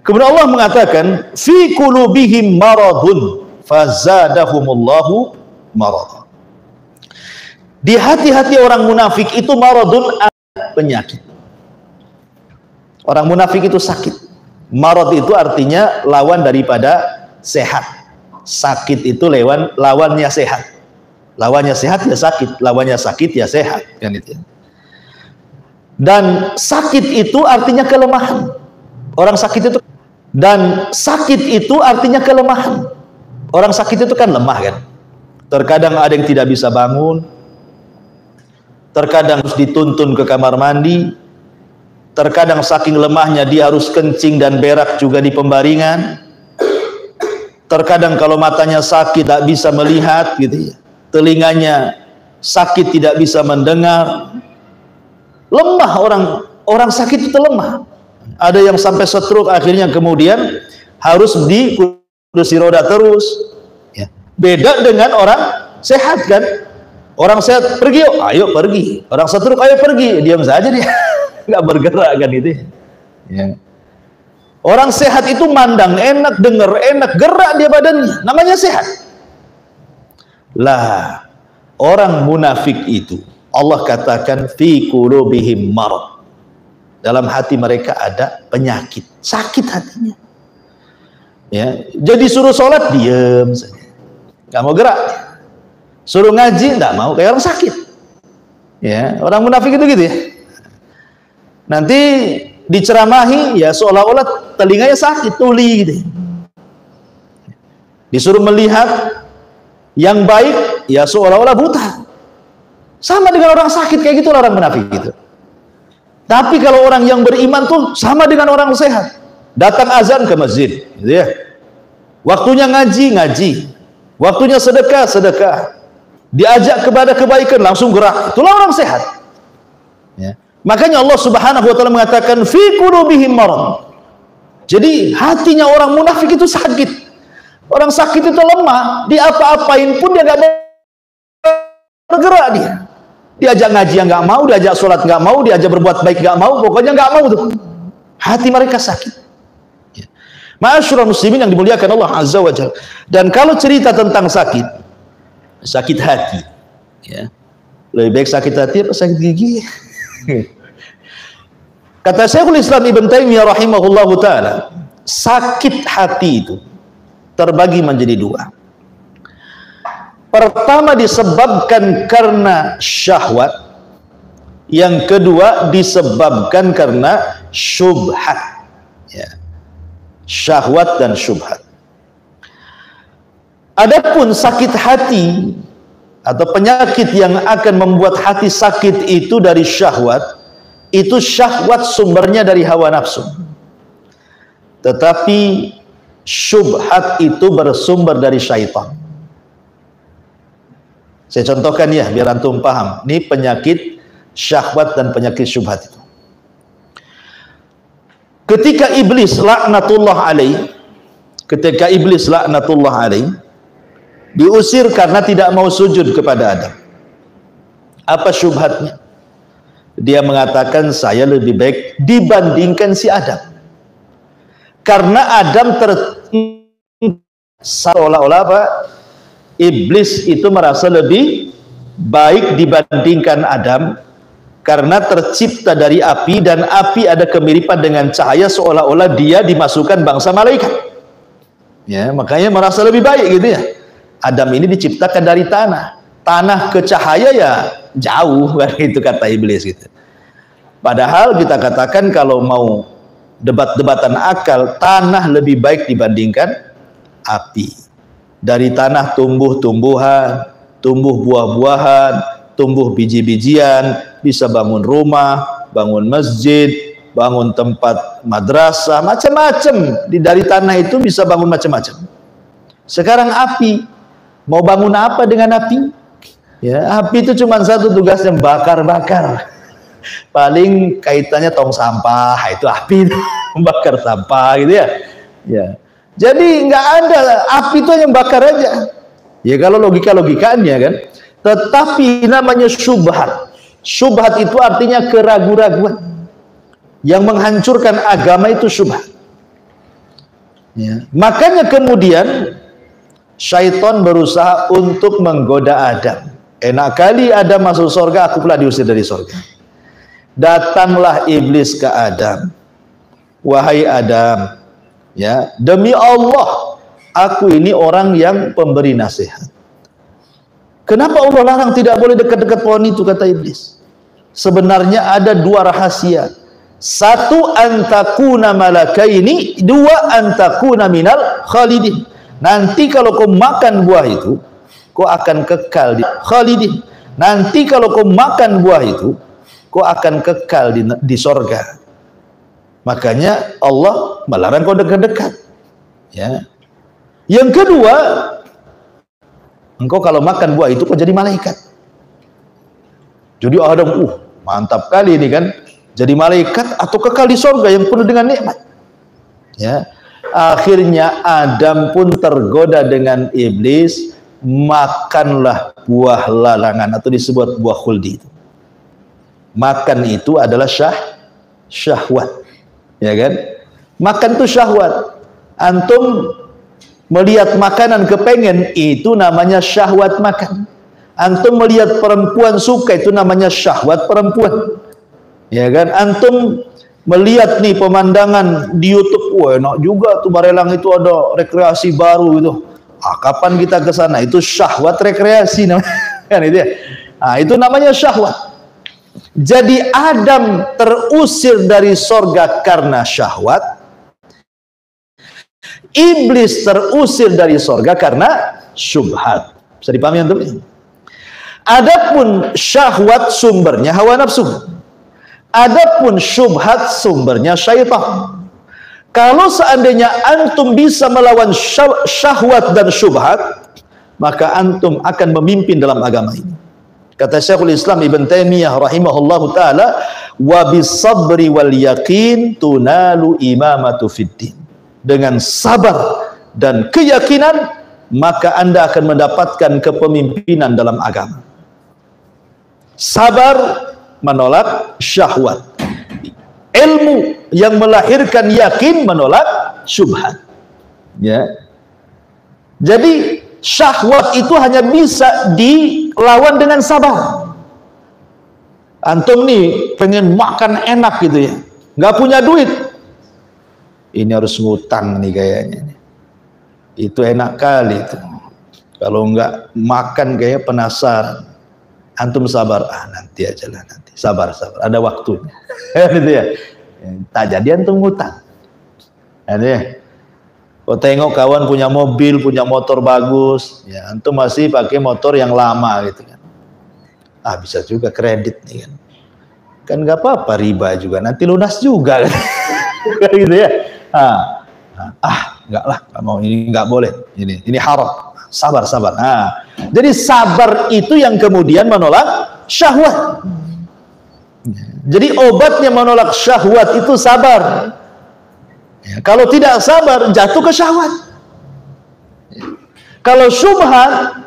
Kemudian Allah mengatakan, fi qulubihim maradun fazadahumullahu marad. Di hati-hati orang munafik itu maradun, penyakit. Orang munafik itu sakit. Marad itu artinya lawan daripada sehat. Sakit itu lawannya sehat. Lawannya sehat ya sakit, lawannya sakit ya sehat, kan itu. Dan sakit itu artinya kelemahan. Orang sakit itu, dan sakit itu artinya kelemahan. Orang sakit itu kan lemah kan. Terkadang ada yang tidak bisa bangun. Terkadang harus dituntun ke kamar mandi. Terkadang saking lemahnya dia harus kencing dan berak juga di pembaringan. Terkadang kalau matanya sakit tak bisa melihat gitu ya. Telinganya sakit tidak bisa mendengar. Lemah orang sakit itu lemah. Ada yang sampai stroke akhirnya kemudian harus di kursi roda terus. Ya. Beda dengan orang sehat kan. Orang sehat pergi, ayo pergi. Orang stroke ayo pergi, diam saja dia. Nggak bergerak kan itu ya. Orang sehat itu mandang enak, dengar enak, gerak dia badannya, namanya sehat. Lah orang munafik itu Allah katakan fi qulubihim marad, dalam hati mereka ada penyakit, sakit hatinya ya. Jadi suruh sholat diam saja, nggak mau gerak. Suruh ngaji nggak mau, kayak orang sakit ya. Orang munafik itu gitu ya. Nanti diceramahi ya seolah-olah telinganya sakit, tuli gitu. Disuruh melihat yang baik ya seolah-olah buta. Sama dengan orang sakit kayak gitu orang munafik gitu. Tapi kalau orang yang beriman tuh sama dengan orang sehat. Datang azan ke masjid gitu ya. Waktunya ngaji. Waktunya sedekah. Diajak kepada kebaikan langsung gerak. Itulah orang sehat. Ya. Makanya Allah Subhanahu wa taala mengatakan fi qulubihim marad. Jadi hatinya orang munafik itu sakit. Orang sakit itu lemah, diapa-apain pun dia nggak bergerak dia. Diajak ngaji yang nggak mau, diajak sholat nggak mau, diajak berbuat baik nggak mau, pokoknya nggak mau tuh. Hati mereka sakit. Ma'asyiral muslimin yang dimuliakan Allah Azza wa Jalla. Dan kalau cerita tentang sakit hati, ya, lebih baik sakit hati apa sakit gigi? Kata Syekhul Islam Ibn Taimiyah rahimahullahu ta'ala, sakit hati itu terbagi menjadi dua. Pertama disebabkan karena syahwat, yang kedua disebabkan karena syubhat ya. Syahwat dan syubhat. Adapun sakit hati atau penyakit yang akan membuat hati sakit itu dari syahwat, itu syahwat sumbernya dari hawa nafsu. Tetapi syubhat itu bersumber dari syaitan. Saya contohkan ya biar antum paham. Ini penyakit syahwat dan penyakit syubhat itu. Ketika iblis laknatullah alaih diusir karena tidak mau sujud kepada Adam. Apa syubhatnya? Dia mengatakan saya lebih baik dibandingkan si Adam. Karena Adam seolah-olah apa? Iblis itu merasa lebih baik dibandingkan Adam karena tercipta dari api dan api ada kemiripan dengan cahaya, seolah-olah dia dimasukkan bangsa malaikat. Ya, makanya merasa lebih baik gitu ya. Adam ini diciptakan dari tanah ke cahaya ya jauh kan, itu kata iblis gitu. Padahal kita katakan kalau mau debat-debatan akal, tanah lebih baik dibandingkan api. Dari tanah tumbuh tumbuhan, tumbuh buah-buahan, tumbuh biji-bijian, bisa bangun rumah, bangun masjid, bangun tempat madrasah, macam-macam. Dari tanah itu bisa bangun macam-macam. Sekarang api, mau bangun apa dengan api? Ya, api itu cuma satu tugasnya, bakar-bakar. Paling kaitannya tong sampah, itu api membakar sampah gitu ya. Ya. Jadi nggak ada, api itu hanya bakar aja. Ya kalau logika-logikanya kan. Tetapi namanya syubhat. Syubhat itu artinya keraguan-raguan. Yang menghancurkan agama itu syubhat. Ya. Makanya kemudian syaitan berusaha untuk menggoda Adam. Enak kali Adam masuk surga, aku pula diusir dari surga. Datanglah iblis ke Adam. Wahai Adam, ya, demi Allah, aku ini orang yang pemberi nasihat. Kenapa Allah larang tidak boleh dekat-dekat pohon itu, kata iblis? Sebenarnya ada dua rahasia. Satu, antakuna malakaini. Dua, antakuna minal khalidin. Nanti kalau kau makan buah itu, kau akan kekal di khalidin. Nanti kalau kau makan buah itu, kau akan kekal di sorga. Makanya Allah melarang kau dekat-dekat. Ya. Yang kedua, engkau kalau makan buah itu kau jadi malaikat. Jadi Adam, mantap kali ini kan, jadi malaikat atau kekal di sorga yang penuh dengan nikmat. Ya. Akhirnya Adam pun tergoda dengan iblis, makanlah buah larangan atau disebut buah khuldi itu. Makan itu adalah syahwat, ya kan? Makan itu syahwat. Antum melihat makanan kepengen, itu namanya syahwat makan. Antum melihat perempuan suka, itu namanya syahwat perempuan, ya kan? Antum melihat nih pemandangan di YouTube, wah enak juga tuh Barelang itu ada rekreasi baru gitu. Kapan kita ke sana? Itu syahwat rekreasi namanya. Kan itu ya. Itu namanya syahwat. Jadi Adam terusir dari sorga karena syahwat. Iblis terusir dari sorga karena syubhat. Bisa dipahami antum? Adapun syahwat sumbernya hawa nafsu. Adapun syubhat sumbernya syaitan. Kalau seandainya antum bisa melawan syahwat dan syubhat, maka antum akan memimpin dalam agama ini. Kata Syekhul Islam Ibn Taimiyah rahimahullahu taala, wa bisabri wal yaqin tunalu imamatu fiddin. Dengan sabar dan keyakinan, maka Anda akan mendapatkan kepemimpinan dalam agama. Sabar menolak syahwat. Ilmu yang melahirkan yakin menolak syubhat. Ya. Jadi syahwat itu hanya bisa dilawan dengan sabar. Antum nih pengen makan enak gitu ya, nggak punya duit, ini harus ngutang nih kayaknya. Itu enak kali itu. Kalau nggak makan kayak penasaran. Antum sabar, nanti aja lah, nanti sabar, ada waktunya. Gitu ya. Tak jadi antum ngutang. Ya. Kau tengok kawan punya mobil, punya motor bagus, ya antum masih pakai motor yang lama gitu kan. Bisa juga kredit nih kan. Kan nggak apa-apa, riba juga, nanti lunas juga kan. Gitu ya. Enggak lah, nggak mau, ini nggak boleh, ini haram. Sabar. Jadi sabar itu yang kemudian menolak syahwat. Jadi obatnya menolak syahwat itu sabar. Ya, kalau tidak sabar jatuh ke syahwat. Kalau syubhat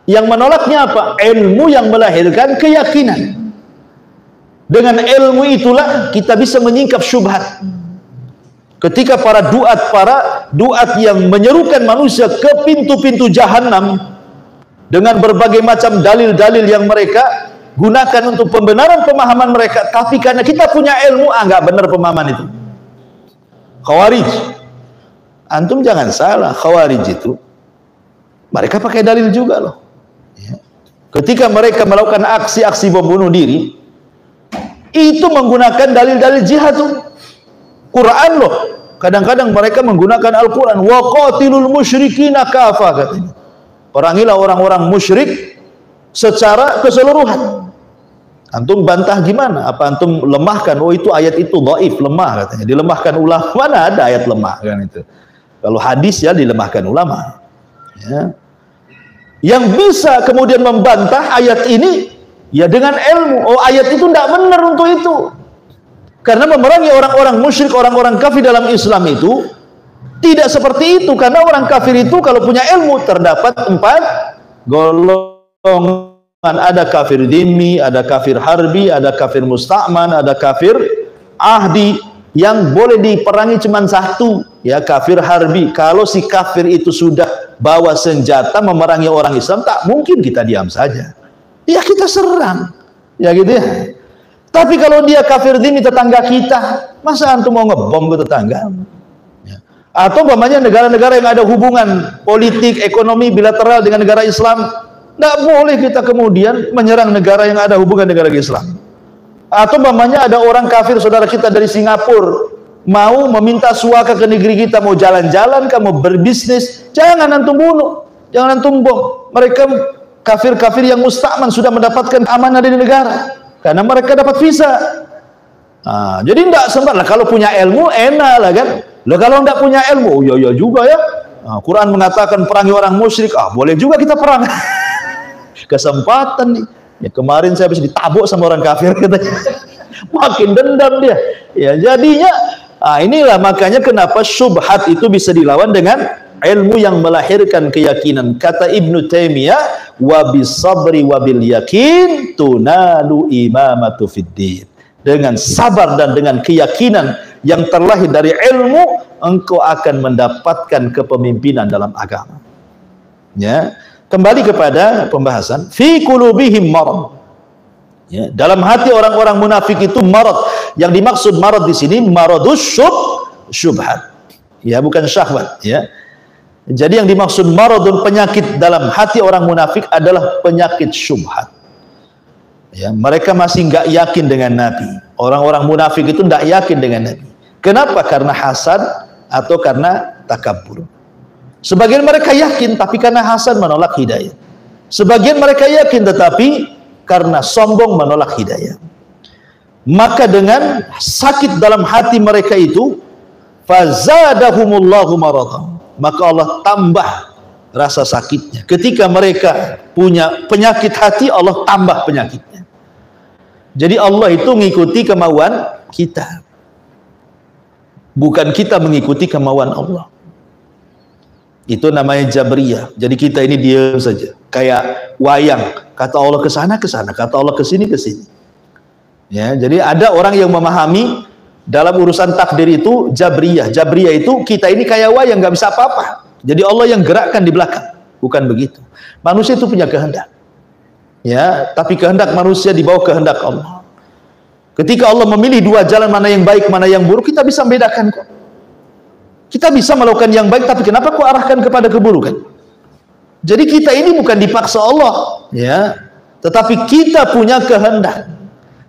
yang menolaknya apa? Ilmu yang melahirkan keyakinan. Dengan ilmu itulah kita bisa menyingkap syubhat. Ketika para duat yang menyerukan manusia ke pintu-pintu jahanam dengan berbagai macam dalil-dalil yang mereka gunakan untuk pembenaran pemahaman mereka, tapi karena kita punya ilmu, nggak benar pemahaman itu. Khawarij, antum jangan salah, Khawarij itu mereka pakai dalil juga loh. Ya. Ketika mereka melakukan aksi-aksi bom bunuh diri, itu menggunakan dalil-dalil jihad tuh. Quran loh. Kadang-kadang mereka menggunakan Al-Quran. Wa qatilul musyrikina kafah, katanya. Perangilah orang-orang musyrik secara keseluruhan. Antum bantah gimana? Apa antum lemahkan? Oh itu ayat itu dhaif, lemah katanya. Dilemahkan ulama. Mana ada ayat lemah kan itu? Kalau hadis ya dilemahkan ulama. Ya. Yang bisa kemudian membantah ayat ini Ya dengan ilmu. Oh, ayat itu tidak benar untuk itu. Karena memerangi orang-orang musyrik, orang-orang kafir dalam Islam itu tidak seperti itu. Karena orang kafir itu kalau punya ilmu terdapat 4 golongan. Ada kafir dhimmi, ada kafir harbi, ada kafir musta'man, ada kafir ahdi. Yang boleh diperangi cuma 1, ya, kafir harbi. Kalau si kafir itu sudah bawa senjata memerangi orang Islam, tak mungkin kita diam saja. Ya kita serang, ya gitu ya. Tapi kalau dia kafir dhimmi, tetangga kita, masa antum mau ngebom ke tetangga? Ya. Atau umpamanya negara-negara yang ada hubungan politik, ekonomi bilateral dengan negara Islam, tidak boleh kita kemudian menyerang negara yang ada hubungan negara Islam. Atau umpamanya ada orang kafir saudara kita dari Singapura mau meminta suaka ke negeri kita, mau jalan-jalan, mau berbisnis, jangan antum bunuh, jangan antum bom. Mereka kafir-kafir yang musta'man sudah mendapatkan amanah dari negara karena mereka dapat visa. Nah, jadi tidak sempat lah. Kalau punya ilmu enak lah kan. Loh, kalau tidak punya ilmu, ya juga ya. Nah, Quran mengatakan perangi orang musyrik, boleh juga kita perang. Kesempatan nih. Ya, kemarin saya habis ditabuk sama orang kafir katanya. Makin dendam dia. Ya, jadinya inilah makanya kenapa syubhat itu bisa dilawan dengan ilmu yang melahirkan keyakinan. Kata Ibnu Taimiyah, wa bisabri wa bil yakin tunalu imamatu fiddin. Dengan sabar dan dengan keyakinan yang terlahir dari ilmu, engkau akan mendapatkan kepemimpinan dalam agama. Ya. Kembali kepada pembahasan fi qulubihim marad. Ya, dalam hati orang-orang munafik itu marad. Yang dimaksud marad di sini maradus syubhat. Ya, bukan syahwat, ya. Jadi yang dimaksud maradun, penyakit dalam hati orang munafik adalah penyakit syubhat. Ya, mereka masih enggak yakin dengan Nabi. Orang-orang munafik itu enggak yakin dengan Nabi. Kenapa? Karena hasad atau karena takabbur. Sebagian mereka yakin tapi karena hasad menolak hidayah. Sebagian mereka yakin tetapi karena sombong menolak hidayah. Maka dengan sakit dalam hati mereka itu, fazadahumullahu maradan, maka Allah tambah rasa sakitnya. Ketika mereka punya penyakit hati, Allah tambah penyakitnya. Jadi Allah itu mengikuti kemauan kita, bukan kita mengikuti kemauan Allah. Itu namanya Jabriyah. Jadi kita ini diam saja, kayak wayang. Kata Allah ke sana, kata Allah ke sini, ke sini. Ya, jadi ada orang yang memahami dalam urusan takdir itu Jabriyah. Jabriyah itu kita ini kayak wayang, nggak bisa apa-apa. Jadi Allah yang gerakkan di belakang. Bukan begitu. Manusia itu punya kehendak. Ya, tapi kehendak manusia di bawah kehendak Allah. Ketika Allah memilih 2 jalan, mana yang baik, mana yang buruk, kita bisa membedakan kok. Kita bisa melakukan yang baik, tapi kenapa kok arahkan kepada keburukan? Jadi kita ini bukan dipaksa Allah, ya, tetapi kita punya kehendak.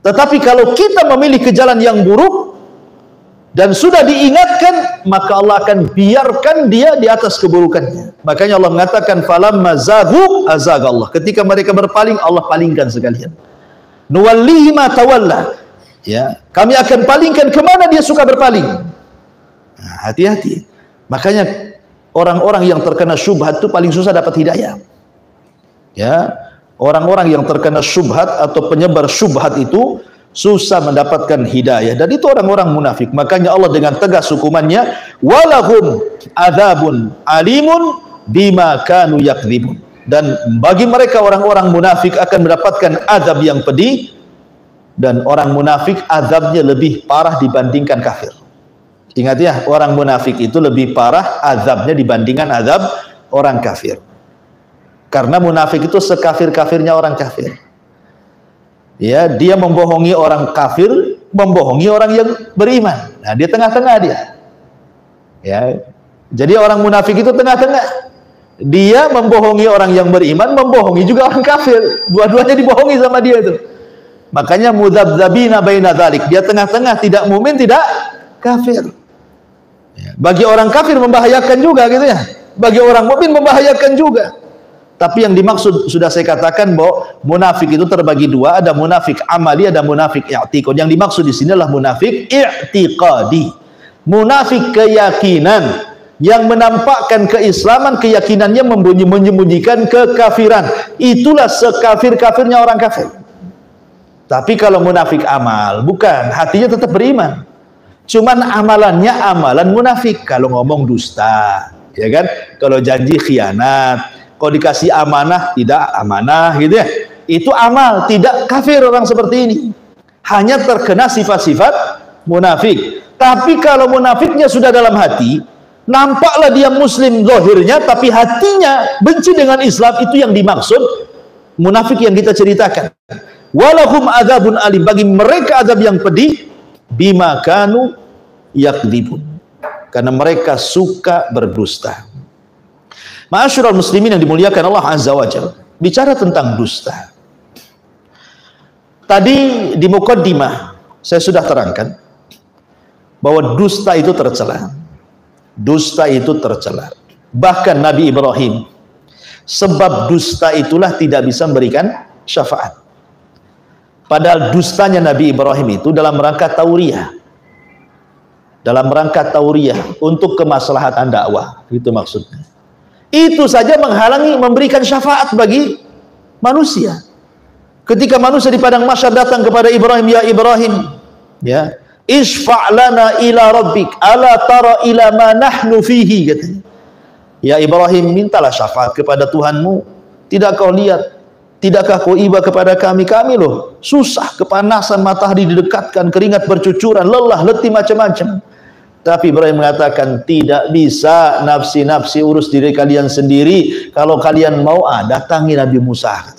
Tetapi kalau kita memilih ke jalan yang buruk dan sudah diingatkan, maka Allah akan biarkan dia di atas keburukannya. Makanya Allah mengatakan falamma zaghu azagallah. Ketika mereka berpaling, Allah palingkan sekalian. Nuwallihi ma tawalla. Ya, kami akan palingkan kemana dia suka berpaling. Hati-hati. Makanya orang-orang yang terkena syubhat itu paling susah dapat hidayah. Ya, orang-orang yang terkena syubhat atau penyebar syubhat itu susah mendapatkan hidayah, dan itu orang-orang munafik. Makanya Allah dengan tegas hukumannya, walahum adzabun alimun bima kanu yakdzibun. Dan bagi mereka orang-orang munafik akan mendapatkan azab yang pedih, dan orang munafik azabnya lebih parah dibandingkan kafir. Ingat ya, orang munafik itu lebih parah azabnya dibandingkan azab orang kafir. Karena munafik itu sekafir-kafirnya orang kafir. Ya, dia membohongi orang kafir, membohongi orang yang beriman. Nah, dia tengah-tengah dia. Ya. Jadi orang munafik itu tengah-tengah. Dia membohongi orang yang beriman, membohongi juga orang kafir. Dua-duanya dibohongi sama dia itu. Makanya mudzabdzabina baina dzalik. Dia tengah-tengah, tidak mukmin, tidak kafir. Ya. Bagi orang kafir membahayakan juga gitu ya. Bagi orang mukmin membahayakan juga. Tapi yang dimaksud sudah saya katakan bahwa munafik itu terbagi 2, ada munafik amali, ada munafik i'tiqad. Yang dimaksud di sini adalah munafik i'tiqadi. Munafik keyakinan yang menampakkan keislaman, keyakinannya menyembunyikan kekafiran. Itulah sekafir-kafirnya orang kafir. Tapi kalau munafik amal, bukan, hatinya tetap beriman. Cuman amalannya amalan munafik. Kalau ngomong dusta, ya kan? Kalau janji khianat, kalau dikasih amanah tidak amanah, gitu ya. Itu amal, tidak kafir orang seperti ini. Hanya terkena sifat-sifat munafik. Tapi kalau munafiknya sudah dalam hati, nampaklah dia muslim zahirnya, tapi hatinya benci dengan Islam, itu yang dimaksud munafik yang kita ceritakan. Walahum adzabun alim, bagi mereka azab yang pedih, bima kanu yakdzibun, karena mereka suka berdusta. Ma'asyiral muslimin yang dimuliakan Allah Azza wa Jalla, bicara tentang dusta. Tadi di muqaddimah saya sudah terangkan bahwa dusta itu tercela. Dusta itu tercela. Bahkan Nabi Ibrahim, sebab dusta itulah tidak bisa memberikan syafaat. Padahal dustanya Nabi Ibrahim itu dalam rangka tauriyah. Dalam rangka tauriyah untuk kemaslahatan dakwah, itu maksudnya. Itu saja menghalangi memberikan syafaat bagi manusia. Ketika manusia di padang mahsyar datang kepada Ibrahim, ya Ibrahim, ya, isfa' lana ila rabbik, ala tara ila ma nahnu fihi, katanya. Ya Ibrahim, mintalah syafaat kepada Tuhanmu. Tidak kau lihat, tidakkah kau iba kepada kami? Kami loh susah, kepanasan, matahari didekatkan, keringat bercucuran, lelah, letih macam-macam. Tapi Ibrahim mengatakan, tidak bisa, nafsi-nafsi urus diri kalian sendiri. Kalau kalian mau, datangi Nabi Musa.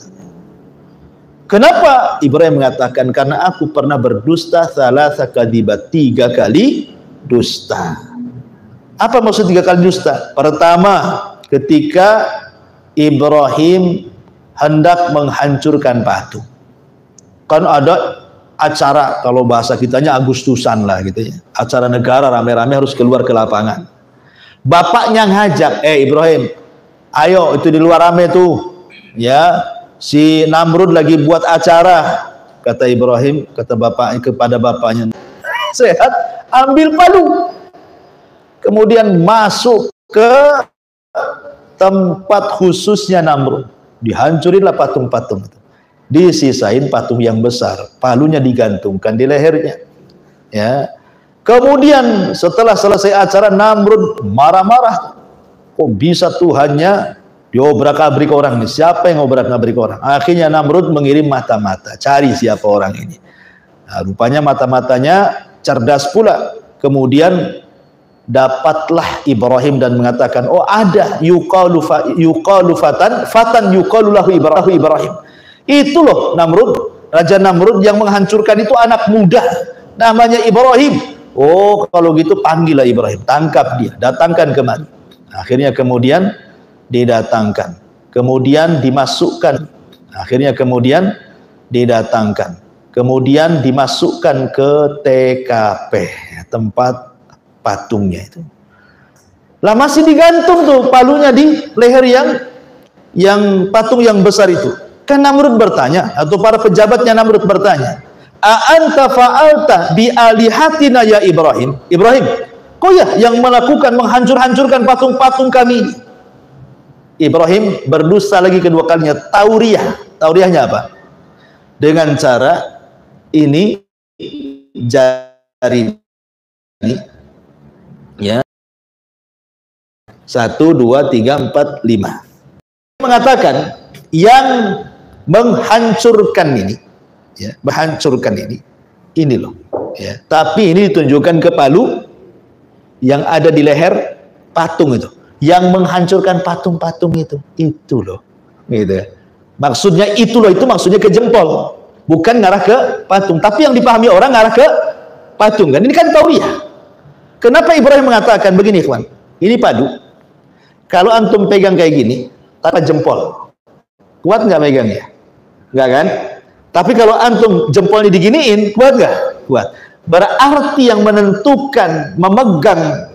Kenapa? Ibrahim mengatakan, karena aku pernah berdusta thalatha kadzibat, 3 kali dusta. Apa maksud 3 kali dusta? Pertama, ketika Ibrahim hendak menghancurkan patung. Kan ada acara, kalau bahasa kitanya Agustusan lah gitu ya. Acara negara rame-rame harus keluar ke lapangan. Bapaknya ngajak, Ibrahim, ayo itu di luar rame tuh. Ya, si Namrud lagi buat acara. Kata Ibrahim, kata bapaknya kepada bapaknya, sehat, ambil palu. Kemudian masuk ke tempat khususnya Namrud. Dihancurinlah patung-patung itu. Disisain patung yang besar, palunya digantungkan di lehernya. Ya. Kemudian setelah selesai acara, Namrud marah-marah. Kok bisa Tuhannya diobrak-abrik orang ini? Siapa yang obrak-abrik orang? Akhirnya Namrud mengirim mata-mata, cari siapa orang ini. Nah, rupanya mata-matanya cerdas pula. Kemudian dapatlah Ibrahim dan mengatakan, oh ada yuqalu fatan yuqalu lahu Ibrahim. Itu loh Namrud, Raja Namrud yang menghancurkan itu anak muda, namanya Ibrahim. Oh kalau gitu panggillah Ibrahim, tangkap dia, datangkan kemari. Akhirnya kemudian didatangkan, kemudian dimasukkan, akhirnya kemudian didatangkan, kemudian dimasukkan ke TKP, tempat patungnya itu. Lah masih digantung tuh palunya di leher yang patung yang besar itu. Kan Namrud bertanya, atau para pejabatnya Namrud bertanya, a'anta fa'alta bi alihatina ya Ibrahim? Ibrahim, kau ya yang melakukan menghancur-hancurkan patung-patung kami? Ibrahim berdusta lagi kedua kalinya, tauriyah. Tauriyahnya apa? Dengan cara ini jari ini, ya, 1, 2, 3, 4, 5. Mengatakan yang menghancurkan ini, ya, menghancurkan ini loh, ya. Tapi ini ditunjukkan ke palu yang ada di leher patung itu, yang menghancurkan patung-patung itu loh, gitu. Maksudnya itu loh, itu maksudnya ke jempol, bukan ngarah ke patung. Tapi yang dipahami orang ngarah ke patung, kan? Ini kan tauriyah. Kenapa Ibrahim mengatakan begini, kawan? Ini padu. Kalau antum pegang kayak gini, tanpa jempol, kuat nggak megangnya? Nggak kan? Tapi kalau antum jempolnya diginiin, kuat nggak? Kuat. Berarti yang menentukan memegang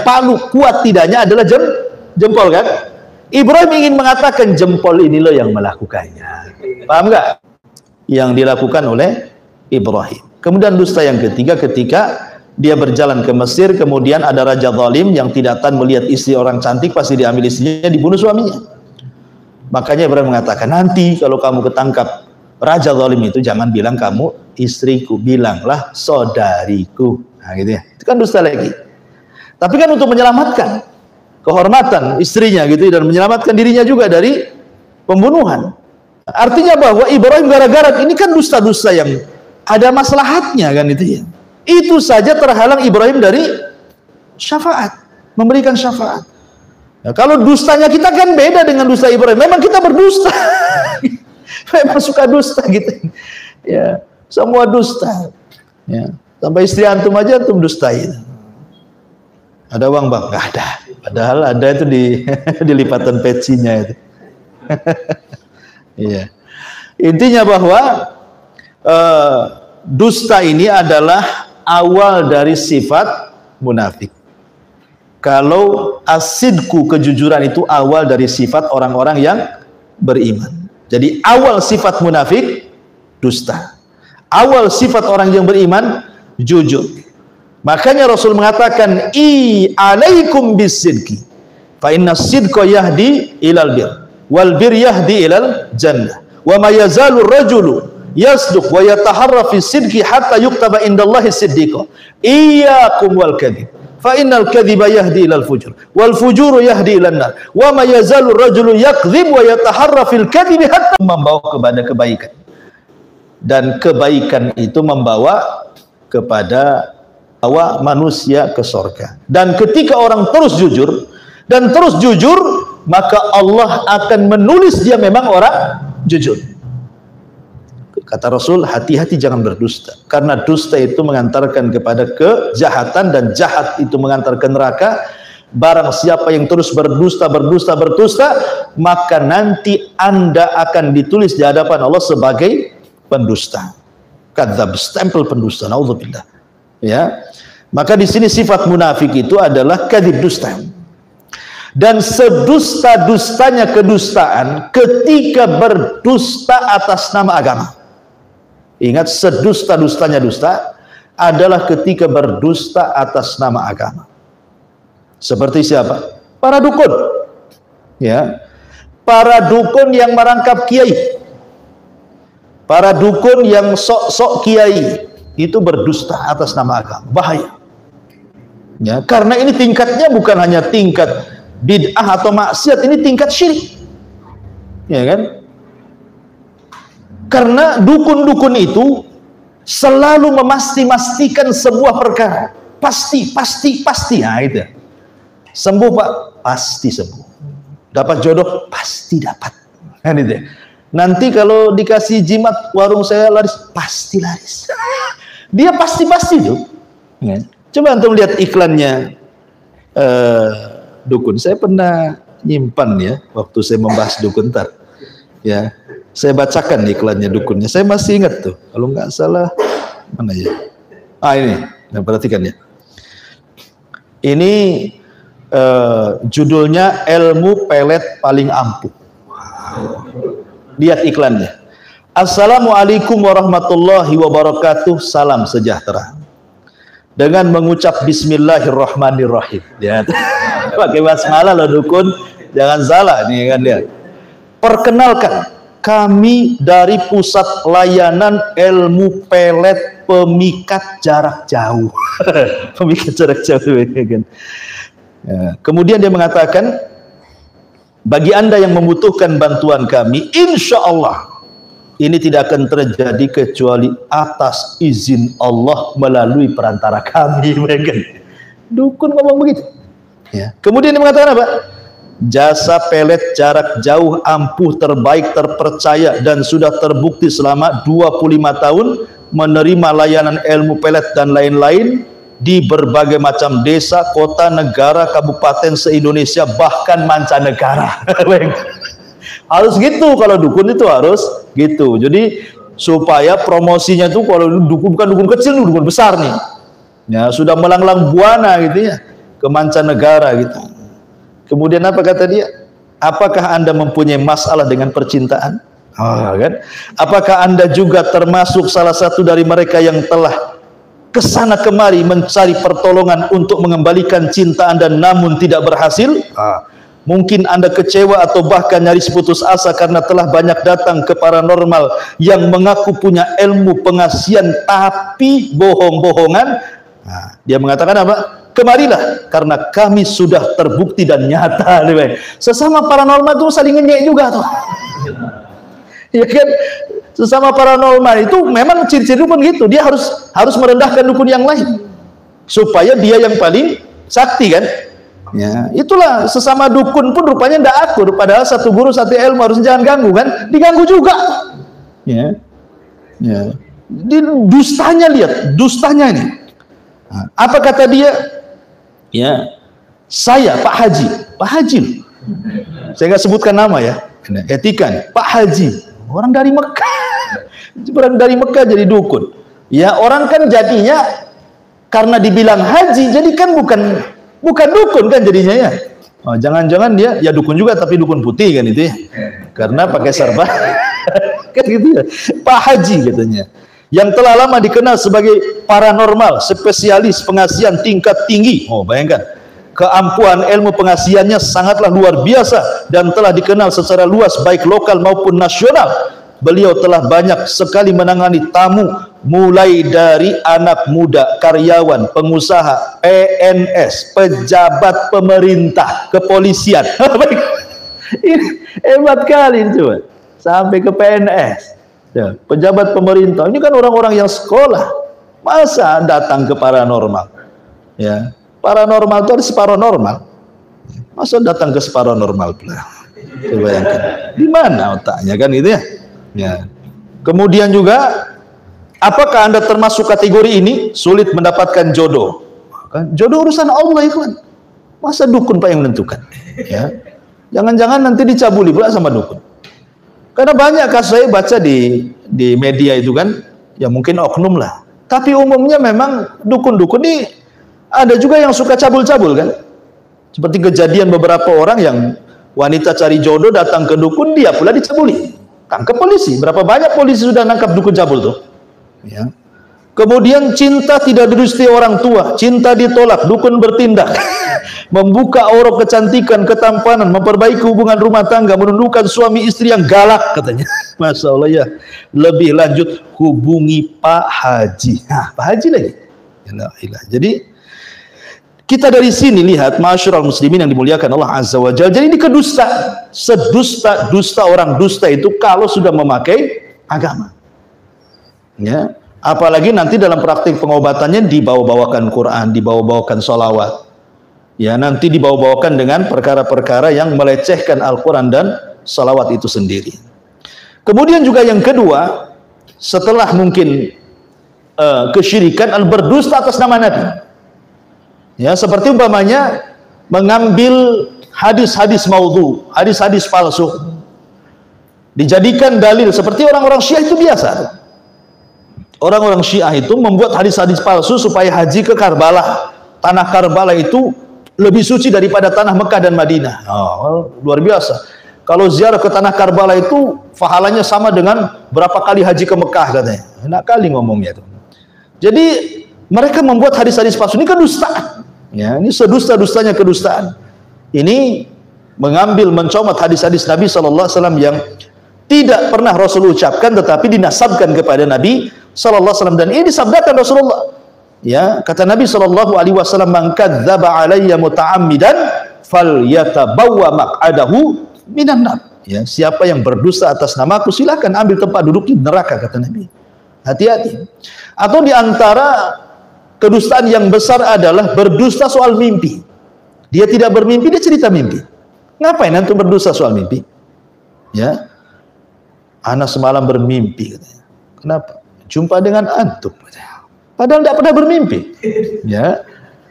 palu kuat tidaknya adalah jempol, kan? Ibrahim ingin mengatakan jempol ini loh yang melakukannya. Paham nggak? Yang dilakukan oleh Ibrahim. Kemudian dusta yang ketiga, ketika dia berjalan ke Mesir, kemudian ada raja zalim yang tidak tahan melihat istri orang cantik, pasti diambil istrinya, dibunuh suaminya. Makanya Ibrahim mengatakan, nanti kalau kamu ketangkap raja zalim itu jangan bilang kamu istriku, bilanglah saudariku. Nah, gitu ya. Itu kan dusta lagi. Tapi kan untuk menyelamatkan kehormatan istrinya gitu dan menyelamatkan dirinya juga dari pembunuhan. Artinya bahwa Ibrahim gara-gara ini kan dusta-dusta yang ada maslahatnya kan itu ya. Itu saja terhalang Ibrahim dari syafaat, memberikan syafaat. Nah, kalau dustanya kita kan beda dengan dusta Ibrahim. Memang kita berdusta. Memang suka dusta gitu. Ya, semua dusta. Ya, sampai istri antum aja antum dustain. Ada uang bang? Nggak ada. Padahal ada itu di di lipatan pecinya itu. Iya. Intinya bahwa dusta ini adalah awal dari sifat munafik. Kalau asidku, kejujuran itu awal dari sifat orang-orang yang beriman. Jadi awal sifat munafik dusta. Awal sifat orang yang beriman jujur. Makanya Rasul mengatakan alaikum bisidqi fa inna sidqa yahdi ilal bir wal bir yahdi ilal jannah wa ma yazalu rajulu yasduq wa yataharra fi sidqi hatta yuktaba indallahi siddiqa iyyakum wal kadhib fa innal kadhiba yahdi ilal fujur wal fujuru yahdi ilan nar wa ma yazalu rajulu yakdzib wa yataharra fil kadhibi hatta membawa kepada kebaikan, dan kebaikan itu membawa kepada manusia ke surga. Dan ketika orang terus jujur dan terus jujur, maka Allah akan menulis dia memang orang jujur. Kata Rasul, hati-hati jangan berdusta, karena dusta itu mengantarkan kepada kejahatan dan jahat itu mengantarkan neraka. Barang siapa yang terus berdusta, maka nanti Anda akan ditulis di hadapan Allah sebagai pendusta. Kadzab, stempel pendusta. Naudzubillah. Ya. Maka di sini sifat munafik itu adalah kadzib, dusta. Dan sedusta-dustanya kedustaan ketika berdusta atas nama agama. Ingat, sedusta-dustanya dusta adalah ketika berdusta atas nama agama. Seperti siapa? Para dukun. Ya. Para dukun yang merangkap kiai. Para dukun yang sok-sok kiai itu berdusta atas nama agama. Bahaya. Ya, karena ini tingkatnya bukan hanya tingkat bid'ah atau maksiat, ini tingkat syirik. Ya kan? Karena dukun-dukun itu selalu memastikan sebuah perkara. Pasti. Nah, itu. Sembuh Pak, pasti sembuh. Dapat jodoh, pasti dapat. Kan itu. Nanti kalau dikasih jimat warung saya laris, pasti laris. Dia pasti tuh. Ya. Coba antum lihat iklannya dukun. Saya pernah nyimpan ya waktu saya membahas dukun ntar. Ya, saya bacakan iklannya dukunnya. Saya masih ingat tuh. Kalau nggak salah mana ya? Ini. Nah, perhatikan ya. Ini judulnya ilmu pelet paling ampuh. Lihat iklannya. Assalamualaikum warahmatullahi wabarakatuh. Salam sejahtera. Dengan mengucap bismillahirrahmanirrahim. Ya. Pakai basmalah loh dukun. Jangan salah nih kan lihat. Perkenalkan, kami dari pusat layanan ilmu pelet pemikat jarak jauh. Pemikat jarak jauh kan. Ya. Kemudian dia mengatakan, bagi Anda yang membutuhkan bantuan kami, insya Allah ini tidak akan terjadi kecuali atas izin Allah melalui perantara kami. Dukun ngomong begitu. Ya. Kemudian dia mengatakan apa? Jasa pelet jarak jauh ampuh terbaik, terpercaya dan sudah terbukti selama 25 tahun menerima layanan ilmu pelet dan lain-lain di berbagai macam desa, kota, negara, kabupaten se-Indonesia, bahkan mancanegara. Harus gitu, kalau dukun itu harus gitu. Jadi supaya promosinya tuh kalau dukun bukan dukun kecil, dukun besar nih. Ya, sudah melanglang buana gitu ya ke mancanegara gitu. Kemudian apa kata dia? Apakah Anda mempunyai masalah dengan percintaan? Kan? Apakah Anda juga termasuk salah satu dari mereka yang telah kesana kemari mencari pertolongan untuk mengembalikan cinta Anda namun tidak berhasil? Mungkin Anda kecewa atau bahkan nyaris putus asa karena telah banyak datang ke paranormal yang mengaku punya ilmu pengasihan tapi bohong-bohongan. Nah, dia mengatakan apa? Kemarilah karena kami sudah terbukti dan nyata. Sesama paranormal itu saling ngenyek juga tuh. Ya kan? Sesama paranormal itu memang ciri-ciri dukun gitu. Dia harus merendahkan dukun yang lain supaya dia yang paling sakti kan. Ya, itulah sesama dukun pun rupanya tidak akur, padahal satu guru satu ilmu, harus jangan ganggu kan, diganggu juga. Ya, ya. Di dustanya, lihat dustanya ini. Nah, apa kata dia? Ya, saya Pak Haji, saya nggak sebutkan nama ya, etika, Pak Haji, orang dari Mekah jadi dukun. Ya, orang kan jadinya karena dibilang haji, jadi kan bukan dukun kan jadinya ya. Oh, jangan-jangan dia ya dukun juga tapi dukun putih kan itu ya. Karena pakai serba kan gitu ya. Pak Haji katanya. Yang telah lama dikenal sebagai paranormal, spesialis pengasihan tingkat tinggi. Oh, bayangkan. Keampuhan ilmu pengasihannya sangatlah luar biasa dan telah dikenal secara luas baik lokal maupun nasional. Beliau telah banyak sekali menangani tamu mulai dari anak muda, karyawan, pengusaha, PNS, pejabat pemerintah, kepolisian. Ini hebat kali itu, sampai ke PNS, ya, pejabat pemerintah. Ini kan orang-orang yang sekolah, masa datang ke paranormal? Ya, paranormal itu ada separanormal. Masa datang ke separanormal pula? Coba bayangkan, di mana otaknya kan itu ya? Ya. Kemudian juga, apakah Anda termasuk kategori ini? Sulit mendapatkan jodoh. Jodoh urusan Allah itu kan. Masa dukun Pak yang menentukan? Ya. Jangan-jangan nanti dicabuli pula sama dukun. Karena banyak kasus saya baca di media itu kan, ya mungkin oknum lah. Tapi umumnya memang dukun-dukun ini ada juga yang suka cabul-cabul kan. Seperti kejadian beberapa orang yang wanita cari jodoh datang ke dukun, dia pula dicabuli. Tangkap polisi. Berapa banyak polisi sudah nangkap dukun cabul tuh? Ya. Kemudian cinta tidak direstui orang tua, cinta ditolak, dukun bertindak, membuka aurat kecantikan, ketampanan, memperbaiki hubungan rumah tangga, menundukkan suami istri yang galak katanya. Masya Allah ya. Lebih lanjut, hubungi Pak Haji. Nah, Pak Haji lagi. Jadi kita dari sini lihat, ma'asyiral muslimin yang dimuliakan Allah Azza wa Jalla. Jadi ini kedustaan. Sedusta orang dusta itu kalau sudah memakai agama. Ya, apalagi nanti dalam praktik pengobatannya dibawa-bawakan Quran, dibawa-bawakan sholawat. Ya, nanti dibawa-bawakan dengan perkara-perkara yang melecehkan Al-Quran dan sholawat itu sendiri. Kemudian juga yang kedua, setelah mungkin kesyirikan, berdusta atas nama Nabi. Ya, seperti umpamanya mengambil hadis-hadis maudhu, hadis-hadis palsu, dijadikan dalil. Seperti orang-orang Syiah itu biasa. Orang-orang Syiah itu membuat hadis-hadis palsu supaya haji ke Karbala. Tanah Karbala itu lebih suci daripada tanah Mekah dan Madinah. Oh, luar biasa. Kalau ziarah ke tanah Karbala itu pahalanya sama dengan berapa kali haji ke Mekah katanya. Enak kali ngomongnya itu. Jadi mereka membuat hadis-hadis palsu. Ini kedustaan. Ya, ini sedusta-dustanya kedustaan. Ini mengambil, mencomot hadis-hadis Nabi SAW yang tidak pernah Rasul ucapkan tetapi dinasabkan kepada Nabi SAW, dan ini disabdakan Rasulullah. Ya, kata Nabi SAW, "Man kadzdzaba alayya muta'ammidan falyatabawwa maq'adahu minan nar." Ya, siapa yang berdusta atas namaku silakan ambil tempat duduk di neraka, kata Nabi. Hati-hati. Atau di antara kedustaan yang besar adalah berdusta soal mimpi. Dia tidak bermimpi, dia cerita mimpi. Ngapain antum berdusta soal mimpi? Ya, ana semalam bermimpi katanya. Kenapa? Jumpa dengan antum. Padahal tidak pernah bermimpi. Ya,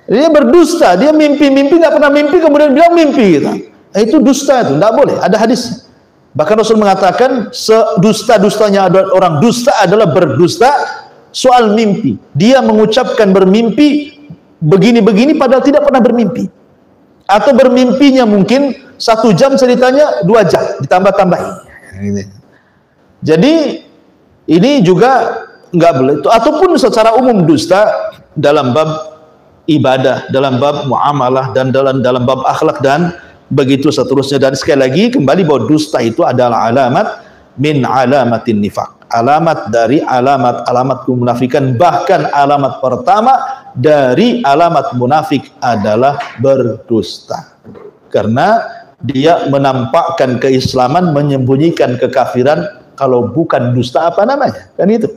dia berdusta, dia mimpi-mimpi, nggak pernah mimpi, kemudian bilang mimpi gitu. Itu dusta, itu tidak boleh. Ada hadis. Bahkan Rasul mengatakan sedusta-dustanya orang dusta adalah berdusta soal mimpi. Dia mengucapkan bermimpi begini-begini padahal tidak pernah bermimpi. Atau bermimpinya mungkin 1 jam ceritanya 2 jam ditambah-tambahi. Jadi ini juga nggak boleh. Ataupun secara umum dusta dalam bab ibadah, dalam bab muamalah, dan dalam bab akhlak dan begitu seterusnya. Dan sekali lagi kembali bahwa dusta itu adalah alamat min alamatin nifaq, alamat dari alamat kemunafikan. Bahkan alamat pertama dari alamat munafik adalah berdusta, karena dia menampakkan keislaman, menyembunyikan kekafiran. Kalau bukan dusta apa namanya? Kan itu.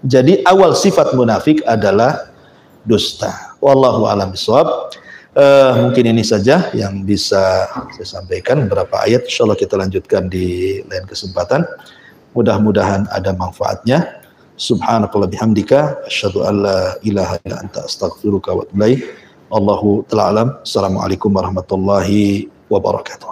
Jadi awal sifat munafik adalah dusta. Wallahu a'lam bishawab. Mungkin ini saja yang bisa saya sampaikan, beberapa ayat. Insyaallah kita lanjutkan di lain kesempatan. Mudah-mudahan ada manfaatnya. Subhanakallah bihamdika asyhadu an la ilaha illa anta astaghfiruka wa atubu ilaik. Allahu ta'ala alam. Assalamualaikum warahmatullahi wabarakatuh.